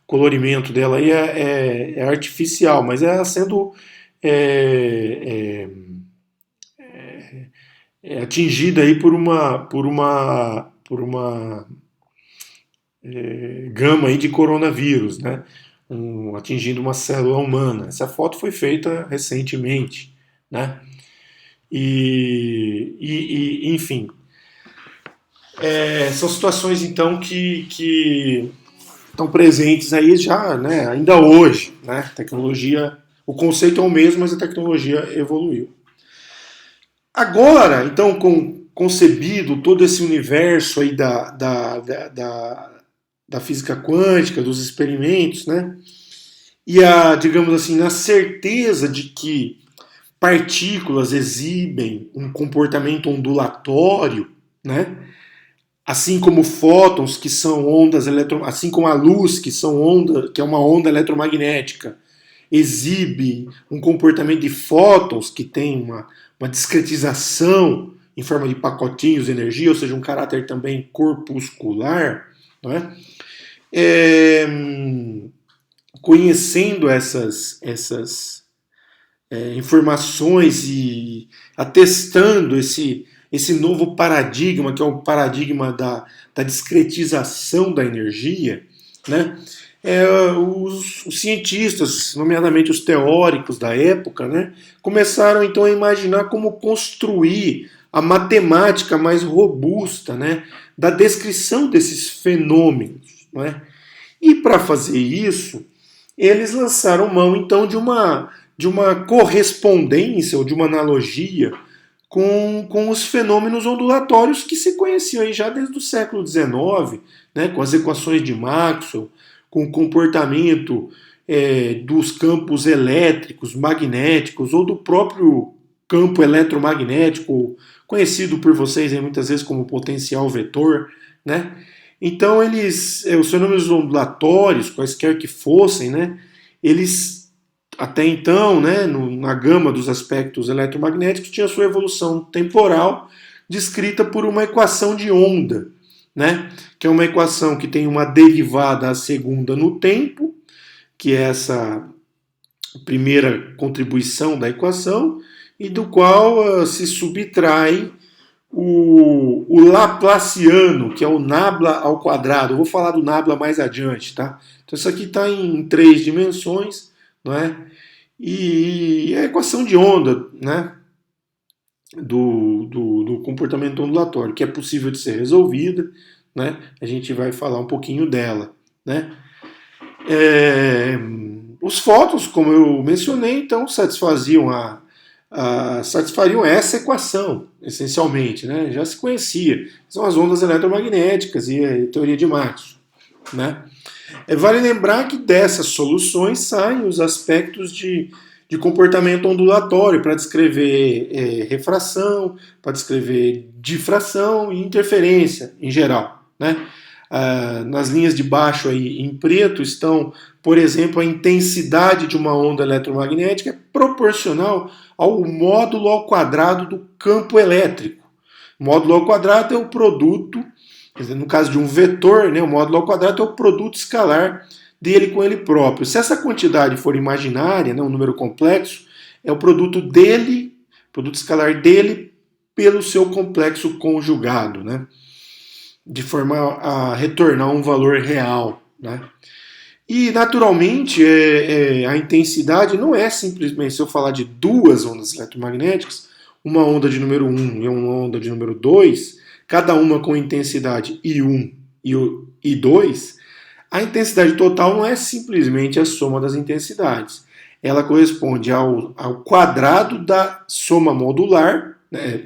colorimento dela aí é artificial, mas ela sendo atingida aí por uma gama aí de coronavírus, né? Atingindo uma célula humana. Essa foto foi feita recentemente, né? Enfim, são situações então que estão presentes aí já, né? Ainda hoje, né? Tecnologia, o conceito é o mesmo, mas a tecnologia evoluiu. Agora, então, concebido todo esse universo aí da física quântica, dos experimentos, né? E digamos assim, na certeza de que partículas exibem um comportamento ondulatório, né? Assim como fótons, que são ondas assim como a luz, que é uma onda eletromagnética, exibe um comportamento de fótons que tem uma discretização em forma de pacotinhos de energia, ou seja, um caráter também corpuscular, não é? Conhecendo essas informações e atestando esse novo paradigma, que é o paradigma da discretização da energia, né? Os cientistas, nomeadamente os teóricos da época, né, começaram então a imaginar como construir a matemática mais robusta, né, da descrição desses fenômenos. Né? E para fazer isso, eles lançaram mão então de uma correspondência ou de uma analogia com os fenômenos ondulatórios que se conheciam aí já desde o século XIX, né, com as equações de Maxwell, com o comportamento dos campos elétricos, magnéticos ou do próprio campo eletromagnético, conhecido por vocês aí muitas vezes como potencial vetor, né? Então os fenômenos ondulatórios, quaisquer que fossem, né, eles até então, né, na gama dos aspectos eletromagnéticos, tinha sua evolução temporal descrita por uma equação de onda, né, que é uma equação que tem uma derivada à segunda no tempo, que é essa primeira contribuição da equação, e do qual se subtrai o Laplaciano, que é o nabla ao quadrado. Eu vou falar do nabla mais adiante, tá? Então isso aqui está em 3 dimensões, não é? E é a equação de onda, né? Do comportamento ondulatório, que é possível de ser resolvida, né? A gente vai falar um pouquinho dela, né? Os fótons, como eu mencionei, então satisfariam essa equação, essencialmente, né? Já se conhecia. São as ondas eletromagnéticas e a teoria de Maxwell, né? Vale lembrar que dessas soluções saem os aspectos de comportamento ondulatório para descrever refração, para descrever difração e interferência em geral, né? Nas linhas de baixo aí em preto estão, por exemplo, a intensidade de uma onda eletromagnética é proporcional ao módulo ao quadrado do campo elétrico. O módulo ao quadrado é o produto, no caso de um vetor, né, o módulo ao quadrado é o produto escalar dele com ele próprio. Se essa quantidade for imaginária, né, um número complexo, é o produto dele, produto escalar dele pelo seu complexo conjugado, né, de forma a retornar um valor real, né. E, naturalmente, a intensidade não é simplesmente, se eu falar de duas ondas eletromagnéticas, uma onda de número 1 e uma onda de número 2, cada uma com intensidade I1 e I2, a intensidade total não é simplesmente a soma das intensidades. Ela corresponde ao quadrado da soma modular, né,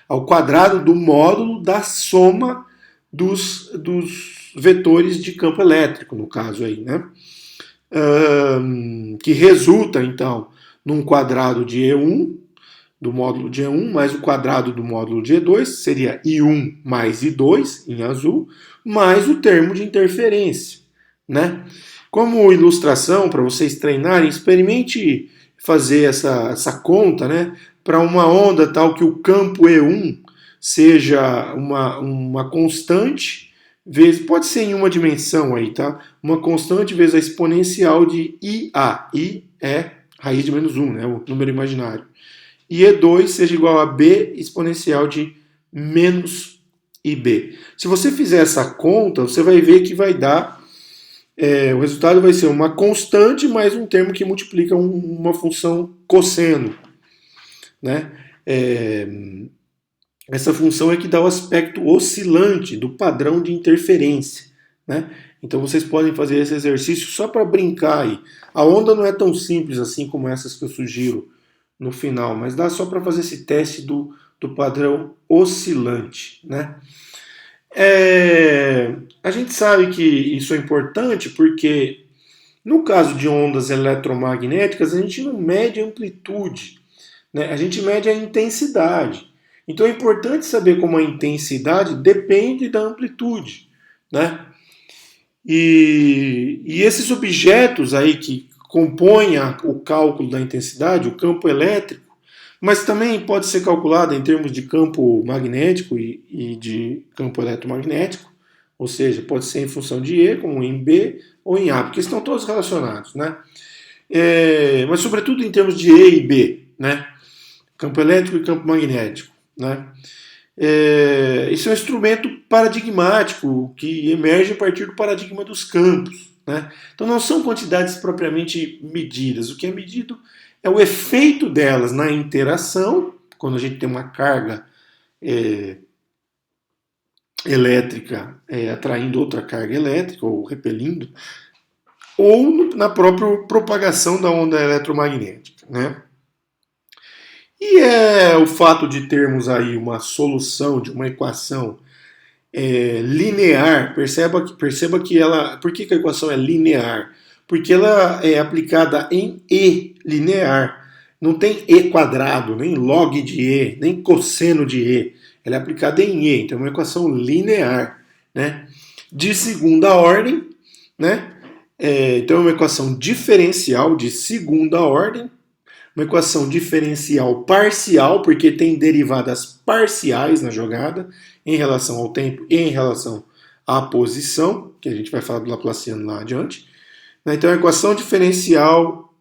ao quadrado do módulo da soma dos vetores de campo elétrico, no caso aí, né? Que resulta, então, num quadrado de E1, do módulo de E1, mais o quadrado do módulo de E2, seria I1 mais I2, em azul, mais o termo de interferência, né? Como ilustração, para vocês treinarem, experimente fazer essa conta, né? Para uma onda tal que o campo E1 seja uma constante, pode ser em uma dimensão aí, tá? Uma constante vezes a exponencial de IA. I é raiz de menos 1, né? O número imaginário. E E2 seja igual a B exponencial de menos IB. Se você fizer essa conta, você vai ver que vai dar... o resultado vai ser uma constante mais um termo que multiplica uma função cosseno, né? Essa função é que dá o aspecto oscilante do padrão de interferência, né? Então vocês podem fazer esse exercício só para brincar aí. A onda não é tão simples assim como essas que eu sugiro no final, mas dá só para fazer esse teste do padrão oscilante, né? A gente sabe que isso é importante porque no caso de ondas eletromagnéticas a gente não mede a amplitude, né? A gente mede a intensidade. Então é importante saber como a intensidade depende da amplitude, né? E esses objetos aí que compõem o cálculo da intensidade, o campo elétrico, mas também pode ser calculada em termos de campo magnético e de campo eletromagnético, ou seja, pode ser em função de E, como em B ou em A, porque estão todos relacionados, né? Mas sobretudo em termos de E e B, né? Campo elétrico e campo magnético, né? Isso é um instrumento paradigmático que emerge a partir do paradigma dos campos, né? Então não são quantidades propriamente medidas. O que é medido é o efeito delas na interação, quando a gente tem uma carga elétrica atraindo outra carga elétrica ou repelindo, ou na própria propagação da onda eletromagnética, né? E o fato de termos aí uma solução de uma equação linear, perceba que ela. Por que a equação é linear? Porque ela é aplicada em E linear. Não tem E quadrado, nem log de E, nem cosseno de E. Ela é aplicada em E, então é uma equação linear, né? De segunda ordem, né? Então é uma equação diferencial de segunda ordem, uma equação diferencial parcial, porque tem derivadas parciais na jogada, em relação ao tempo e em relação à posição, que a gente vai falar do Laplaciano lá adiante. Então, é uma equação diferencial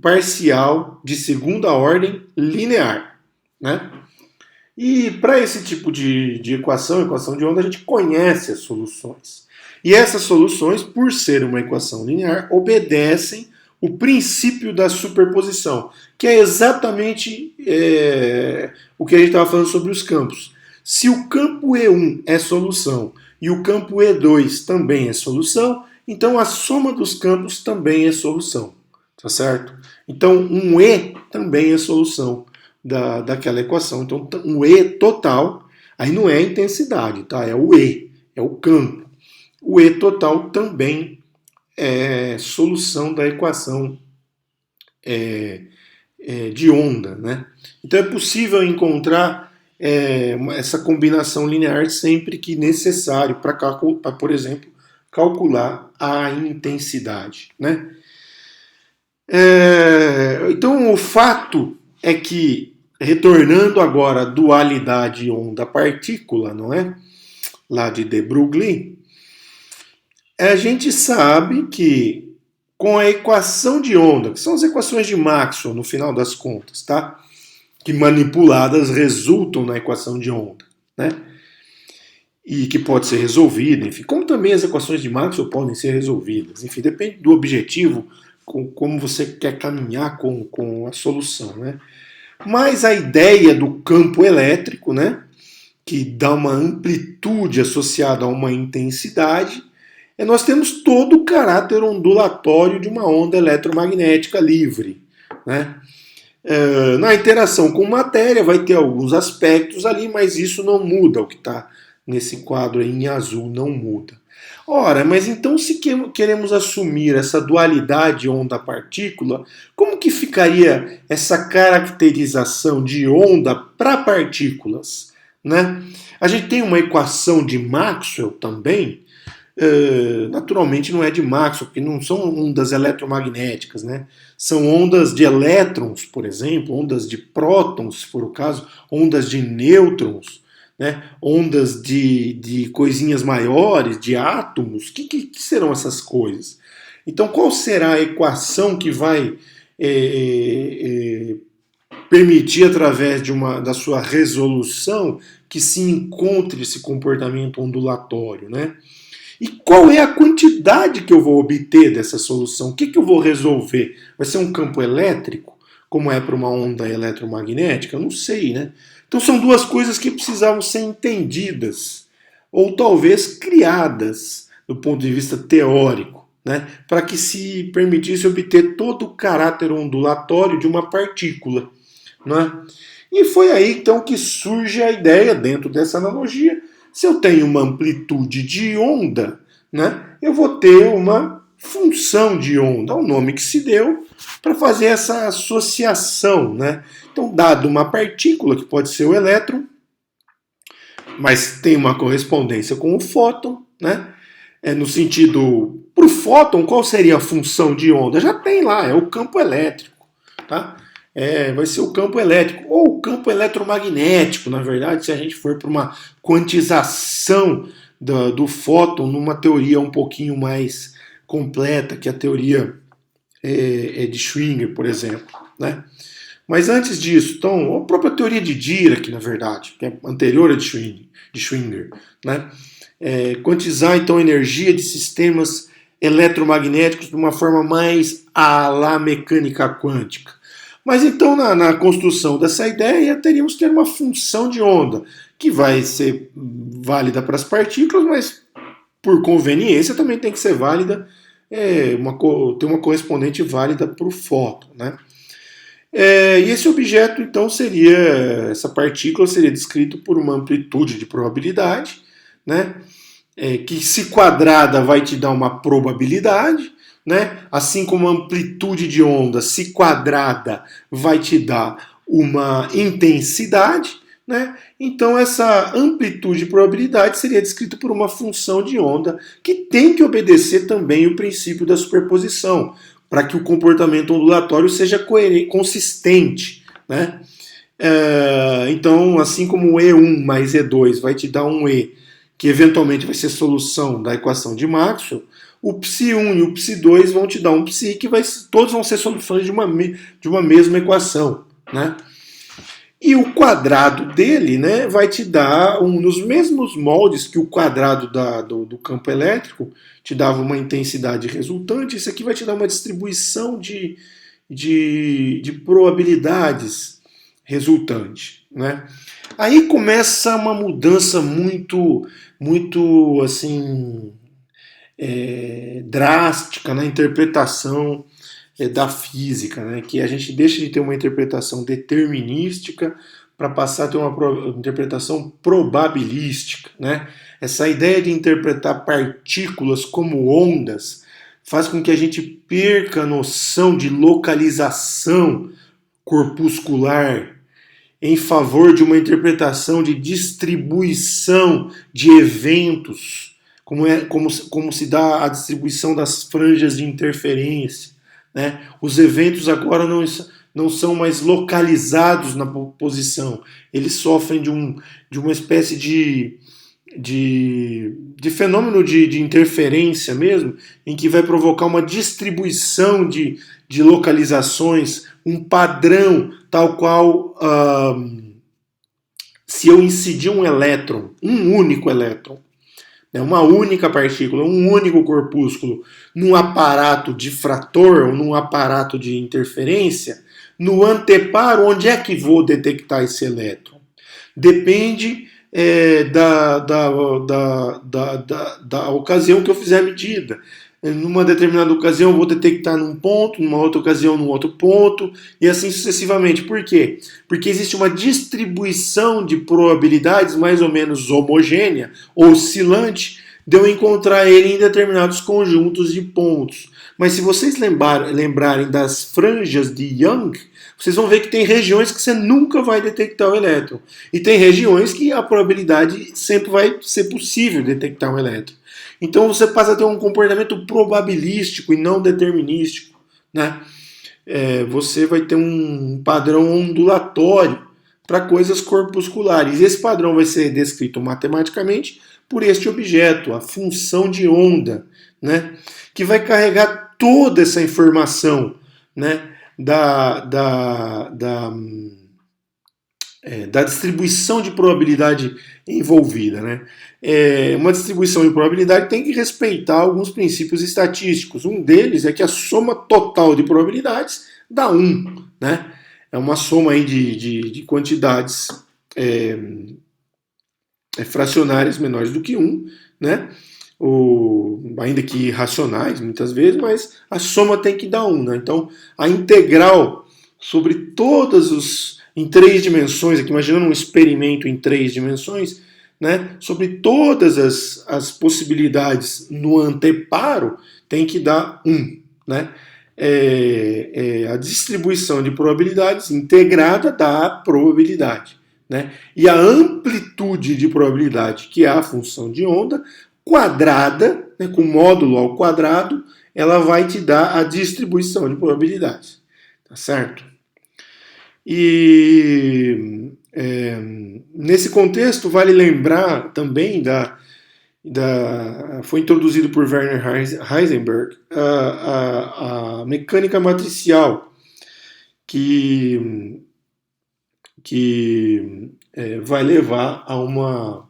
parcial de segunda ordem linear, né? E para esse tipo de equação de onda, a gente conhece as soluções. E essas soluções, por ser uma equação linear, obedecem o princípio da superposição, que é exatamente o que a gente estava falando sobre os campos. Se o campo E1 é solução e o campo E2 também é solução, então a soma dos campos também é solução, tá certo? Então um E também é solução daquela equação. Então um E total, aí não é a intensidade, tá? É o E, é o campo. O E total também é solução da equação de onda, né? Então é possível encontrar essa combinação linear sempre que necessário para, por exemplo, calcular a intensidade, né? Então o fato é que, retornando agora à dualidade onda-partícula, não é? Lá de de Broglie, a gente sabe que com a equação de onda, que são as equações de Maxwell no final das contas, tá? Que manipuladas resultam na equação de onda, né? E que pode ser resolvida, enfim, como também as equações de Maxwell podem ser resolvidas, enfim, depende do objetivo, como você quer caminhar com a solução, né? Mas a ideia do campo elétrico, né, que dá uma amplitude associada a uma intensidade, nós temos todo o caráter ondulatório de uma onda eletromagnética livre, né? Na interação com matéria vai ter alguns aspectos ali, mas isso não muda. O que está nesse quadro aí em azul não muda. Ora, mas então se queremos assumir essa dualidade onda-partícula, como que ficaria essa caracterização de onda para partículas, né? A gente tem uma equação de Maxwell também, naturalmente não é de Maxwell, porque não são ondas eletromagnéticas, né? São ondas de elétrons, por exemplo, ondas de prótons, se for o caso, ondas de nêutrons, né? Ondas de coisinhas maiores, de átomos. O que serão essas coisas? Então, qual será a equação que vai permitir, através da sua resolução, que se encontre esse comportamento ondulatório, né? E qual é a quantidade que eu vou obter dessa solução? O que eu vou resolver? Vai ser um campo elétrico, como é para uma onda eletromagnética? Eu não sei, né? Então são duas coisas que precisavam ser entendidas, ou talvez criadas, do ponto de vista teórico, né? Para que se permitisse obter todo o caráter ondulatório de uma partícula, né? E foi aí então que surge a ideia, dentro dessa analogia, se eu tenho uma amplitude de onda, né, eu vou ter uma função de onda, o nome que se deu para fazer essa associação, né? Então, dado uma partícula, que pode ser o elétron, mas tem uma correspondência com o fóton, né? No sentido, para o fóton, qual seria a função de onda? Já tem lá, é o campo elétrico, tá? vai ser o campo elétrico, ou o campo eletromagnético, na verdade, se a gente for para uma quantização do fóton numa teoria um pouquinho mais completa, que a teoria de Schrödinger, por exemplo, né? Mas antes disso, então, a própria teoria de Dirac, na verdade, que é anterior a de Schrödinger, né? Quantizar, então, a energia de sistemas eletromagnéticos de uma forma mais à la mecânica quântica. Mas então, na construção dessa ideia, teríamos que ter uma função de onda, que vai ser válida para as partículas, mas por conveniência também tem que ser válida, ter uma correspondente válida para o fóton, né? E esse objeto, então, essa partícula seria descrito por uma amplitude de probabilidade, né? Que se quadrada vai te dar uma probabilidade, né? Assim como a amplitude de onda, se quadrada, vai te dar uma intensidade, né? Então essa amplitude de probabilidade seria descrita por uma função de onda que tem que obedecer também o princípio da superposição, para que o comportamento ondulatório seja consistente, né? Então, assim como o E1 mais E2 vai te dar um E, que eventualmente vai ser solução da equação de Maxwell, o Ψ1 e o Ψ2 vão te dar um Ψ que todos vão ser soluções de uma mesma equação, né? E o quadrado dele, né, vai te dar nos mesmos moldes que o quadrado do campo elétrico te dava uma intensidade resultante, isso aqui vai te dar uma distribuição de probabilidades resultante, né? Aí começa uma mudança muito assim drástica na interpretação da física, né? Que a gente deixa de ter uma interpretação determinística para passar a ter uma interpretação probabilística, né? Essa ideia de interpretar partículas como ondas faz com que a gente perca a noção de localização corpuscular em favor de uma interpretação de distribuição de eventos, como se dá a distribuição das franjas de interferência, né? Os eventos agora não são mais localizados na posição, eles sofrem de uma espécie de fenômeno de interferência mesmo, em que vai provocar uma distribuição de localizações, um padrão tal qual se eu incidir um elétron, um único elétron, uma única partícula, um único corpúsculo, num aparato difrator ou num aparato de interferência, no anteparo, onde é que vou detectar esse elétron? Depende da ocasião que eu fizer a medida. Numa determinada ocasião eu vou detectar num ponto, numa outra ocasião num outro ponto, e assim sucessivamente. Por quê? Porque existe uma distribuição de probabilidades mais ou menos homogênea, oscilante, de eu encontrar ele em determinados conjuntos de pontos. Mas se vocês lembrarem das franjas de Young, vocês vão ver que tem regiões que você nunca vai detectar o elétron. E tem regiões que a probabilidade sempre vai ser possível detectar um elétron. Então você passa a ter um comportamento probabilístico e não determinístico, né? Você vai ter um padrão ondulatório para coisas corpusculares. E esse padrão vai ser descrito matematicamente por este objeto, a função de onda, né? Que vai carregar toda essa informação, né? Da distribuição de probabilidade envolvida, né? Uma distribuição de probabilidade tem que respeitar alguns princípios estatísticos. Um deles é que a soma total de probabilidades dá 1, né? É uma soma aí de quantidades fracionárias menores do que 1, né? Ainda que irracionais muitas vezes, mas a soma tem que dar 1, né? Então a integral sobre em 3 dimensões, aqui imaginando um experimento em 3 dimensões, né, sobre todas as possibilidades no anteparo, tem que dar 1. Né? A distribuição de probabilidades integrada dá a probabilidade. Né? E a amplitude de probabilidade, que é a função de onda, quadrada, né, com módulo ao quadrado, ela vai te dar a distribuição de probabilidades. Tá certo? E nesse contexto, vale lembrar também foi introduzido por Werner Heisenberg a mecânica matricial, que vai levar a uma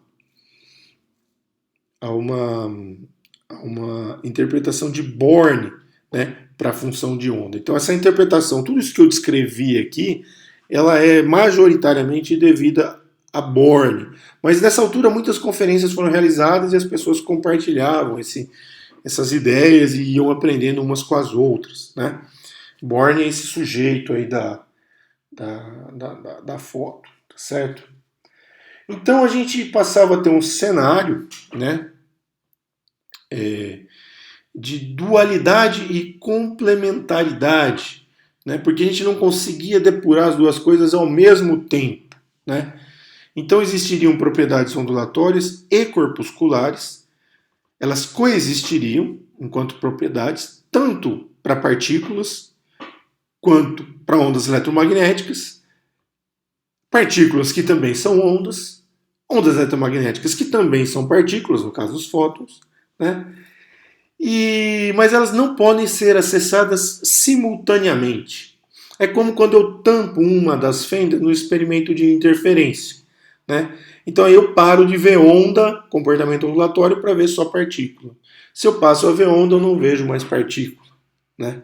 interpretação de Born, né, para a função de onda. Então essa interpretação, tudo isso que eu descrevi aqui, ela é majoritariamente devida a Born. Mas nessa altura muitas conferências foram realizadas e as pessoas compartilhavam essas ideias e iam aprendendo umas com as outras, né? Born é esse sujeito aí da foto, tá certo? Então a gente passava a ter um cenário, né, de dualidade e complementaridade, né, porque a gente não conseguia depurar as duas coisas ao mesmo tempo, né? Então existiriam propriedades ondulatórias e corpusculares, elas coexistiriam enquanto propriedades, tanto para partículas quanto para ondas eletromagnéticas, partículas que também são ondas eletromagnéticas que também são partículas, no caso dos fótons, né? Mas elas não podem ser acessadas simultaneamente. É como quando eu tampo uma das fendas no experimento de interferência, né? Então aí eu paro de ver onda, comportamento ondulatório, para ver só partícula. Se eu passo a ver onda, eu não vejo mais partícula, né?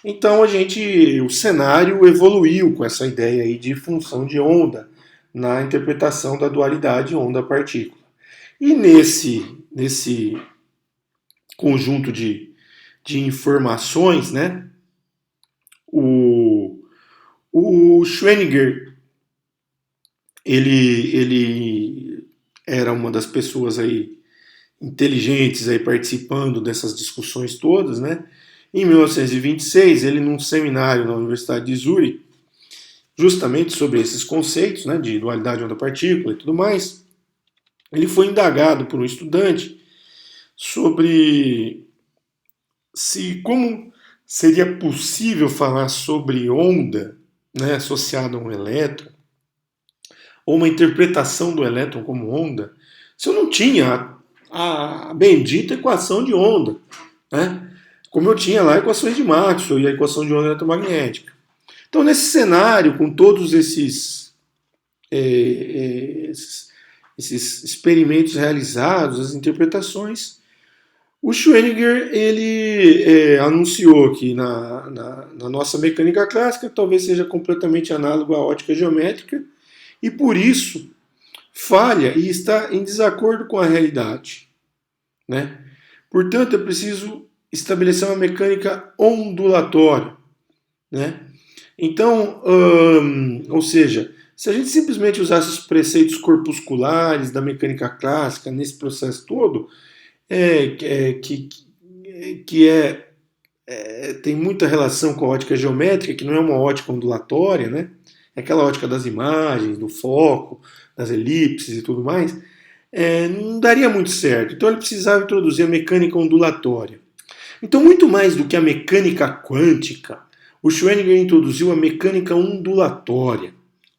Então o cenário evoluiu com essa ideia aí de função de onda na interpretação da dualidade onda-partícula. E nesse conjunto de informações, né, o Schrödinger, ele era uma das pessoas aí inteligentes aí participando dessas discussões todas, né? Em 1926, ele num seminário na Universidade de Zurich, justamente sobre esses conceitos, né, de dualidade onda-partícula e tudo mais, ele foi indagado por um estudante sobre como seria possível falar sobre onda, né, associada a um elétron, ou uma interpretação do elétron como onda, se eu não tinha a bendita equação de onda, né? Como eu tinha lá equações de Maxwell e a equação de onda eletromagnética. Então, nesse cenário, com todos esses experimentos realizados, as interpretações, o Schrödinger ele anunciou que na nossa mecânica clássica talvez seja completamente análogo à ótica geométrica e por isso falha e está em desacordo com a realidade, né? Portanto, é preciso estabelecer uma mecânica ondulatória, né? Então, ou seja, se a gente simplesmente usasse os preceitos corpusculares da mecânica clássica nesse processo todo, tem muita relação com a ótica geométrica, que não é uma ótica ondulatória, né? É aquela ótica das imagens, do foco, das elipses e tudo mais, não daria muito certo. Então ele precisava introduzir a mecânica ondulatória. Então, muito mais do que a mecânica quântica, o Schrödinger introduziu a mecânica ondulatória.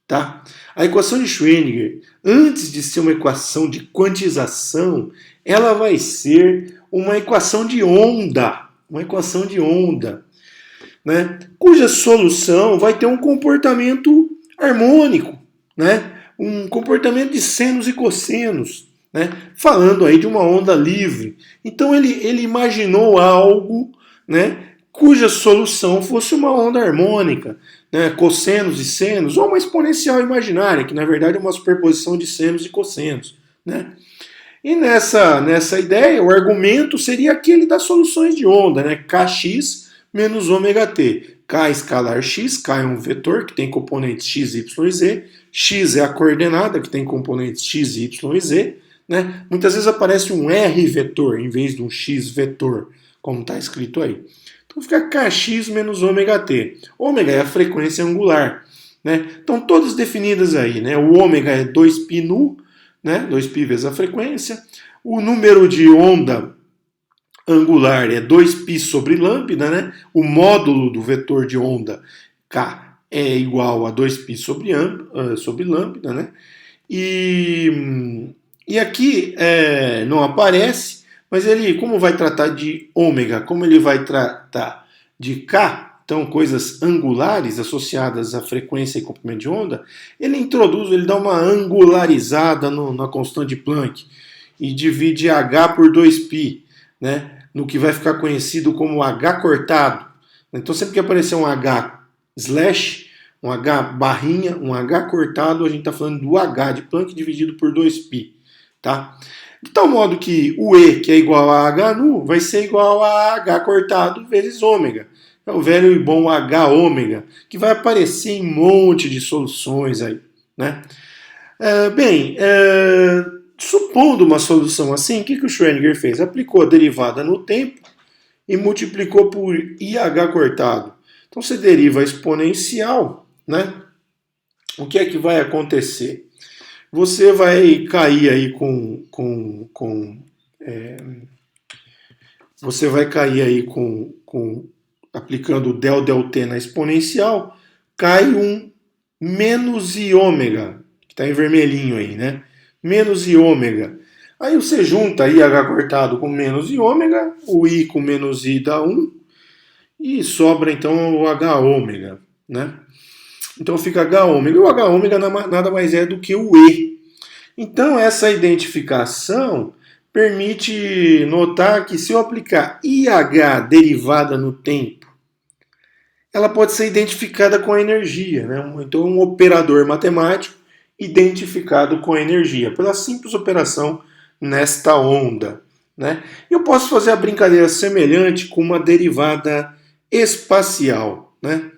Tá? A equação de Schrödinger, antes de ser uma equação de quantização, ela vai ser uma equação de onda. Uma equação de onda, né? Cuja solução vai ter um comportamento harmônico, né? Um comportamento de senos e cossenos, né? Falando aí de uma onda livre. Então ele imaginou algo, né, cuja solução fosse uma onda harmônica, né, cossenos e senos, ou uma exponencial imaginária, que na verdade é uma superposição de senos e cossenos, né? E nessa ideia, o argumento seria aquele das soluções de onda, né? Kx menos ômega t. K escalar x, K é um vetor que tem componentes x, y e z. X é a coordenada que tem componentes x, y e z. Né? Muitas vezes aparece um R vetor em vez de um x vetor, como está escrito aí. Então fica Kx menos ômega t. Ômega é a frequência angular. Né? Então todas definidas aí. Né? O ômega é 2π nu, né? 2π vezes a frequência. O número de onda angular é 2π sobre lambda, né? O módulo do vetor de onda K é igual a 2π sobre lambda, né? E aqui não aparece, mas ele, como vai tratar de ômega, como ele vai tratar de K, então coisas angulares associadas à frequência e comprimento de onda, ele dá uma angularizada na constante de Planck e divide H por 2π, né? No que vai ficar conhecido como H cortado. Então sempre que aparecer um H slash, um H barrinha, um H cortado, a gente está falando do H de Planck dividido por 2π. Tá? De tal modo que o E, que é igual a H nu, vai ser igual a H cortado vezes ômega. É o velho e bom H ômega, que vai aparecer em um monte de soluções aí. Né? Supondo uma solução assim, o que o Schrödinger fez? Aplicou a derivada no tempo e multiplicou por IH cortado. Então você deriva a exponencial, né? O que é que vai acontecer? Você vai cair aí você vai cair aí aplicando o del t na exponencial, cai um menos i ômega, que está em vermelhinho aí, né? Menos i ômega. Aí você junta IH cortado com menos i ômega, o i com menos i dá 1, e sobra então o H ômega, né? Então fica H ômega. E o H ômega nada mais é do que o E. Então essa identificação permite notar que se eu aplicar IH derivada no tempo, ela pode ser identificada com a energia, né? Então um operador matemático identificado com a energia, pela simples operação nesta onda. Né? Eu posso fazer a brincadeira semelhante com uma derivada espacial. Né?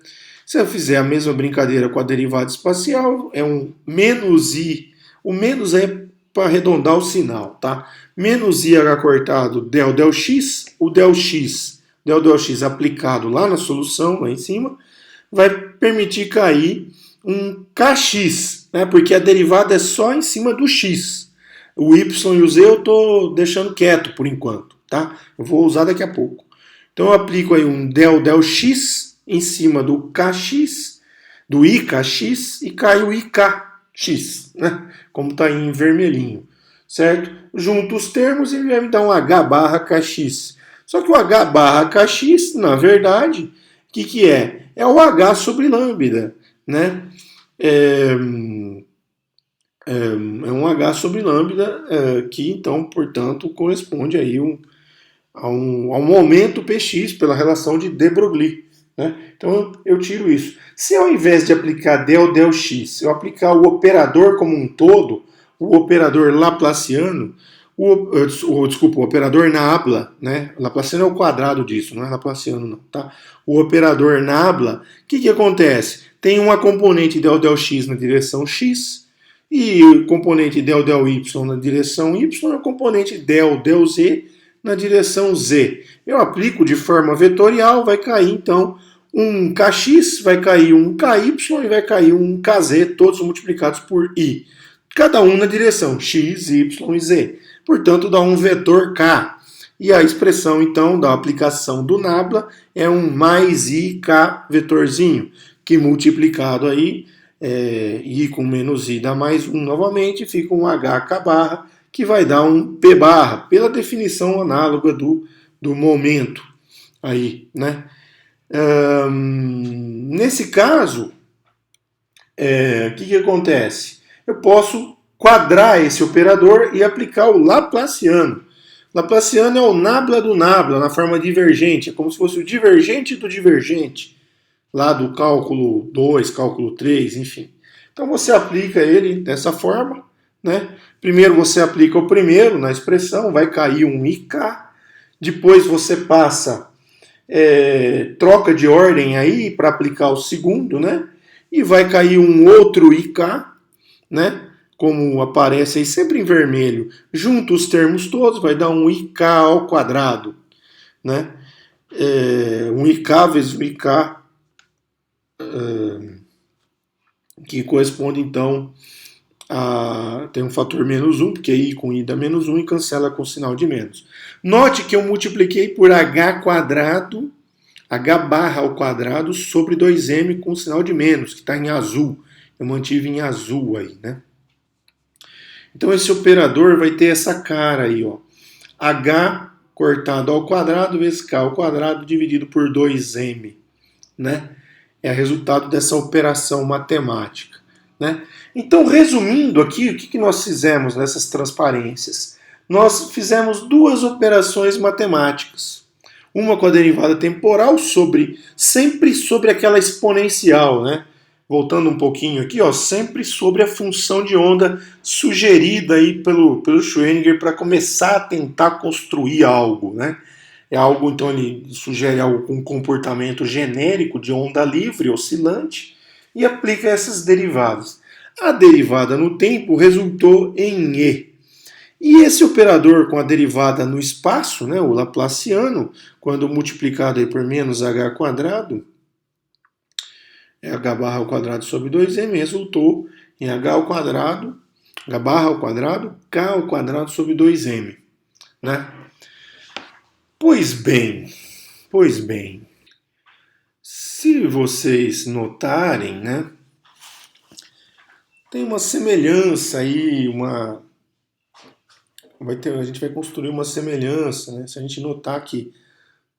Se eu fizer a mesma brincadeira com a derivada espacial, é um menos i. O menos é para arredondar o sinal. Tá? Menos IH cortado del x, o del x aplicado lá na solução, lá em cima, vai permitir cair um kx, né? Porque a derivada é só em cima do x. O y e o z eu estou deixando quieto por enquanto. Tá? Eu vou usar daqui a pouco. Então eu aplico aí um del x em cima do kx, do ikx, e cai o ikx, né? Como está em vermelhinho. Certo? Junto os termos e vai me dar um h barra kx. Só que o h barra kx, na verdade, o que é? É o h sobre lambda. Né? É um h sobre lambda que, então, portanto, corresponde aí a um momento px pela relação de de Broglie. Né? Então eu tiro isso. Se ao invés de aplicar del x, eu aplicar o operador como um todo, o operador laplaciano, o operador nabla, né? Laplaciano é o quadrado disso, não é laplaciano não, tá? O operador nabla, o que acontece? Tem uma componente del x na direção x, e o componente del y na direção y, e o componente del z na direção z. Eu aplico de forma vetorial, vai cair então um kx, vai cair um ky e vai cair um kz, todos multiplicados por i. Cada um na direção x, y e z. Portanto, dá um vetor k. E a expressão, então, da aplicação do nabla é um mais ik vetorzinho, que multiplicado aí, i com menos i dá mais 1 novamente, fica um hk barra, que vai dar um p barra, pela definição análoga do momento. Aí, né? Nesse caso, o que acontece? Eu posso quadrar esse operador e aplicar o Laplaciano. Laplaciano é o nabla do nabla, na forma divergente. É como se fosse o divergente do divergente, lá do cálculo 2, cálculo 3, enfim. Então você aplica ele dessa forma. Né? Primeiro você aplica o primeiro na expressão, vai cair um IK. Depois você passa, troca de ordem aí para aplicar o segundo, né? E vai cair um outro IK, né? Como aparece aí sempre em vermelho, junto os termos todos, vai dar um IK ao quadrado, né? Um IK vezes um IK, que corresponde então tem um fator menos 1, porque i com i dá menos 1 e cancela com o sinal de menos. Note que eu multipliquei por h quadrado H barra ao quadrado sobre 2m com sinal de menos, que está em azul. Eu mantive em azul aí, né? Então esse operador vai ter essa cara aí, ó. H cortado ao quadrado vezes K ao quadrado dividido por 2m, né? É o resultado dessa operação matemática, né? Então, resumindo aqui, o que nós fizemos nessas transparências? Nós fizemos duas operações matemáticas. Uma com a derivada temporal sempre sobre aquela exponencial, né? Voltando um pouquinho aqui, ó, sempre sobre a função de onda sugerida aí pelo Schrödinger para começar a tentar construir algo, né? É algo, então ele sugere algo com comportamento genérico de onda livre, oscilante, e aplica essas derivadas. A derivada no tempo resultou em E. E esse operador com a derivada no espaço, né, o laplaciano, quando multiplicado aí por menos h quadrado, h barra ao quadrado sobre 2m, resultou em h barra ao quadrado, k ao quadrado sobre 2m. Né? Pois bem, se vocês notarem, né, tem uma semelhança aí, a gente vai construir uma semelhança, né, se a gente notar que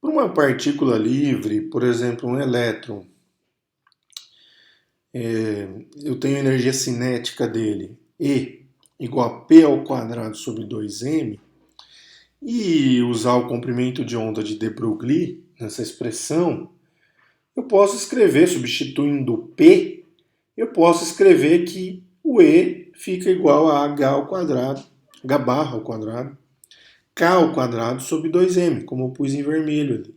para uma partícula livre, por exemplo, um elétron, eu tenho a energia cinética dele, E igual a P ao quadrado sobre 2m, e usar o comprimento de onda de de Broglie nessa expressão, eu posso escrever, substituindo P, eu posso escrever que o E fica igual a H ao quadrado, H barra ao quadrado, K ao quadrado sobre 2m, como eu pus em vermelho ali.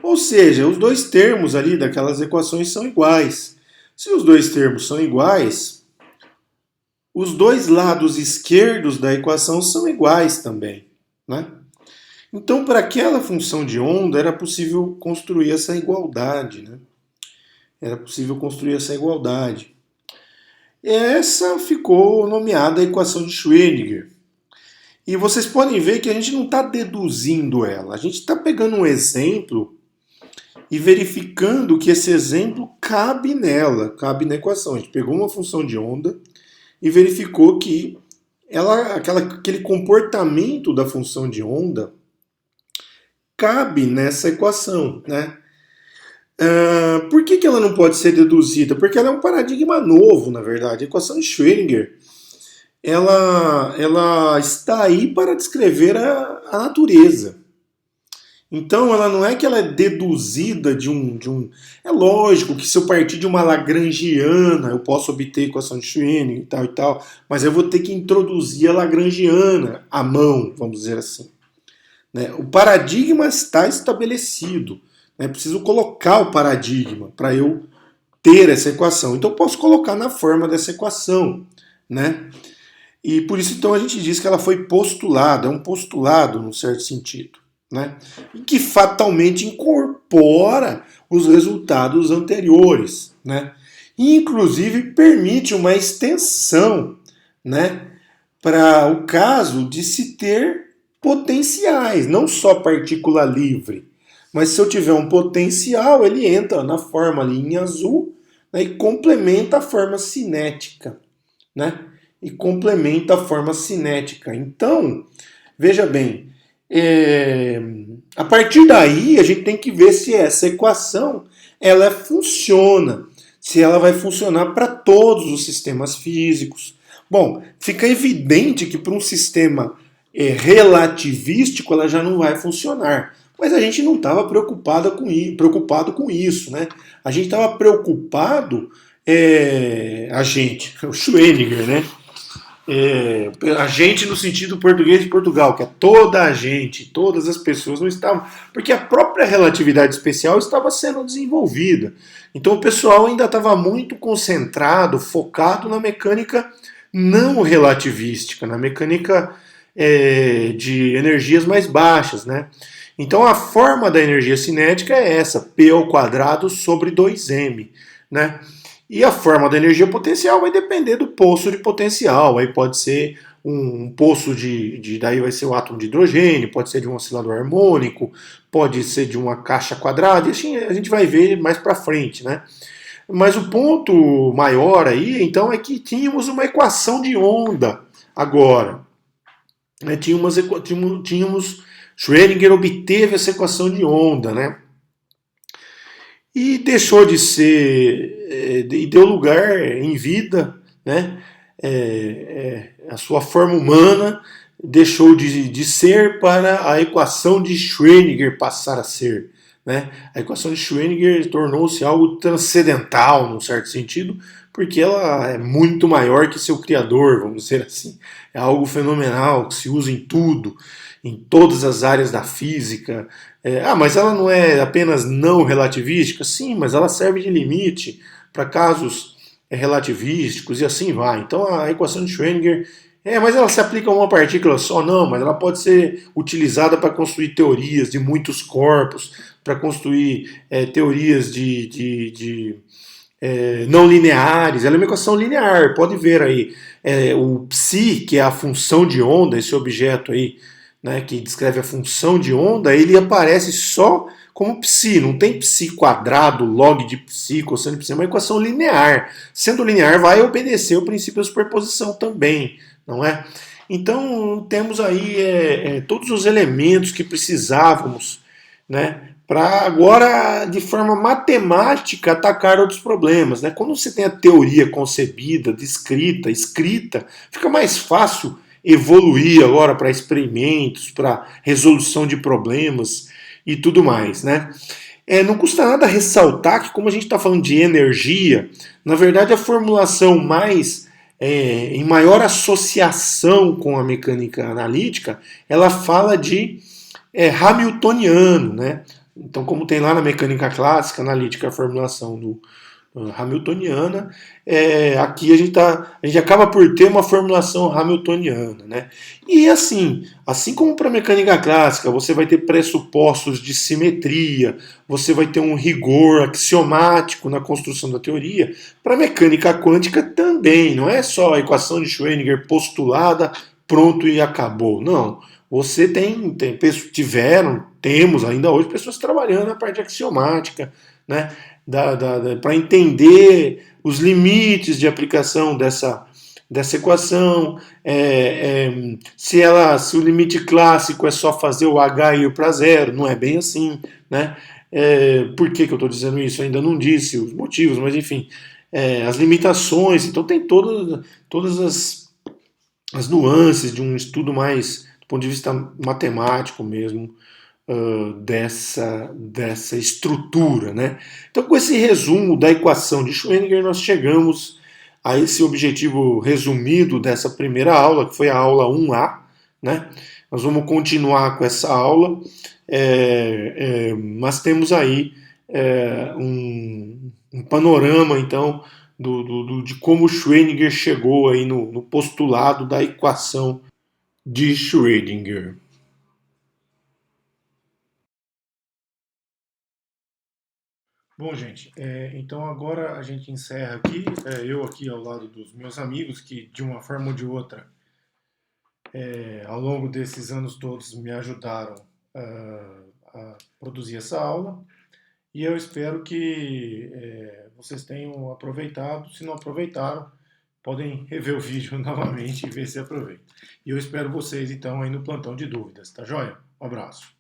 Ou seja, os dois termos ali daquelas equações são iguais. Se os dois termos são iguais, os dois lados esquerdos da equação são iguais também, né? Então, para aquela função de onda, era possível construir essa igualdade, né? Era possível construir essa igualdade. Essa ficou nomeada a equação de Schrödinger. E vocês podem ver que a gente não está deduzindo ela. A gente está pegando um exemplo e verificando que esse exemplo cabe nela, cabe na equação. A gente pegou uma função de onda e verificou que aquele comportamento da função de onda cabe nessa equação, né? Por que ela não pode ser deduzida? Porque ela é um paradigma novo, na verdade. A equação de Schrödinger, ela está aí para descrever a natureza. Então, ela não é que ela é deduzida de um... É lógico que se eu partir de uma lagrangiana, eu posso obter a equação de Schrödinger e tal, mas eu vou ter que introduzir a lagrangiana à mão, vamos dizer assim. Né? O paradigma está estabelecido. É preciso colocar o paradigma para eu ter essa equação. Então, eu posso colocar na forma dessa equação. Né? E por isso, então, a gente diz que ela foi postulada. É um postulado, num certo sentido. Né? E que fatalmente incorpora os resultados anteriores, né? E, inclusive, permite uma extensão, né, para o caso de se ter potenciais, não só partícula livre, mas se eu tiver um potencial, ele entra na forma ali em azul, né, e complementa a forma cinética, né? E complementa a forma cinética. Então, veja bem, a partir daí a gente tem que ver se essa equação ela funciona, se ela vai funcionar para todos os sistemas físicos. Bom, fica evidente que para um sistema relativístico ela já não vai funcionar, mas a gente não estava preocupado com isso, né? A gente estava preocupado, o Schrödinger, né? A gente no sentido português de Portugal, que é toda a gente, todas as pessoas não estavam, porque a própria relatividade especial estava sendo desenvolvida. Então o pessoal ainda estava muito concentrado, focado na mecânica não relativística, na mecânica de energias mais baixas, né? Então a forma da energia cinética é essa, P ao quadrado sobre 2m, né? E a forma da energia potencial vai depender do poço de potencial. Aí pode ser um poço daí vai ser o átomo de hidrogênio, pode ser de um oscilador harmônico, pode ser de uma caixa quadrada, e assim a gente vai ver mais para frente, né? Mas o ponto maior aí, então, é que tínhamos uma equação de onda agora. Né? Schrödinger obteve essa equação de onda, né? E deixou de ser, e deu lugar em vida, né? A sua forma humana deixou de ser para a equação de Schrödinger passar a ser. Né? A equação de Schrödinger tornou-se algo transcendental, num certo sentido, porque ela é muito maior que seu criador, vamos dizer assim. É algo fenomenal, que se usa em tudo, em todas as áreas da física. Mas ela não é apenas não relativística? Sim, mas ela serve de limite para casos relativísticos e assim vai. Então a equação de Schrödinger mas ela se aplica a uma partícula só? Não, mas ela pode ser utilizada para construir teorias de muitos corpos, para construir teorias de não lineares. Ela é uma equação linear, pode ver aí. O psi, que é a função de onda, esse objeto aí, né, que descreve a função de onda, ele aparece só como psi, não tem psi quadrado, log de psi, cosseno de psi, é uma equação linear. Sendo linear, vai obedecer o princípio da superposição também, não é? Então, temos aí todos os elementos que precisávamos, né, para agora, de forma matemática, atacar outros problemas. Né? Quando você tem a teoria concebida, descrita, escrita, fica mais fácil evoluir agora para experimentos, para resolução de problemas e tudo mais. Né? Não custa nada ressaltar que, como a gente está falando de energia, na verdade a formulação mais em maior associação com a mecânica analítica, ela fala de hamiltoniano, né? Então, como tem lá na mecânica clássica, analítica, a formulação do hamiltoniana, aqui a gente acaba por ter uma formulação hamiltoniana. Né? E assim como para a mecânica clássica, você vai ter pressupostos de simetria, você vai ter um rigor axiomático na construção da teoria, para a mecânica quântica também, não é só a equação de Schrödinger postulada, pronto e acabou. Não. Você temos ainda hoje pessoas trabalhando na parte axiomática, né, para entender os limites de aplicação dessa equação, se o limite clássico é só fazer o h ir para zero, não é bem assim, né? Por que eu estou dizendo isso? Eu ainda não disse os motivos, mas enfim, as limitações, então tem todas as nuances de um estudo mais do ponto de vista matemático mesmo, dessa estrutura. Né? Então, com esse resumo da equação de Schrödinger, nós chegamos a esse objetivo resumido dessa primeira aula, que foi a aula 1A. Né? Nós vamos continuar com essa aula, mas temos aí um panorama, então, de como Schrödinger chegou aí no postulado da equação de Schrödinger. Bom, gente, então agora a gente encerra aqui, eu aqui ao lado dos meus amigos que, de uma forma ou de outra, ao longo desses anos todos me ajudaram a produzir essa aula, e eu espero que vocês tenham aproveitado. Se não aproveitaram, podem rever o vídeo novamente e ver se aproveitam. E eu espero vocês, então, aí no plantão de dúvidas, tá joia? Um abraço.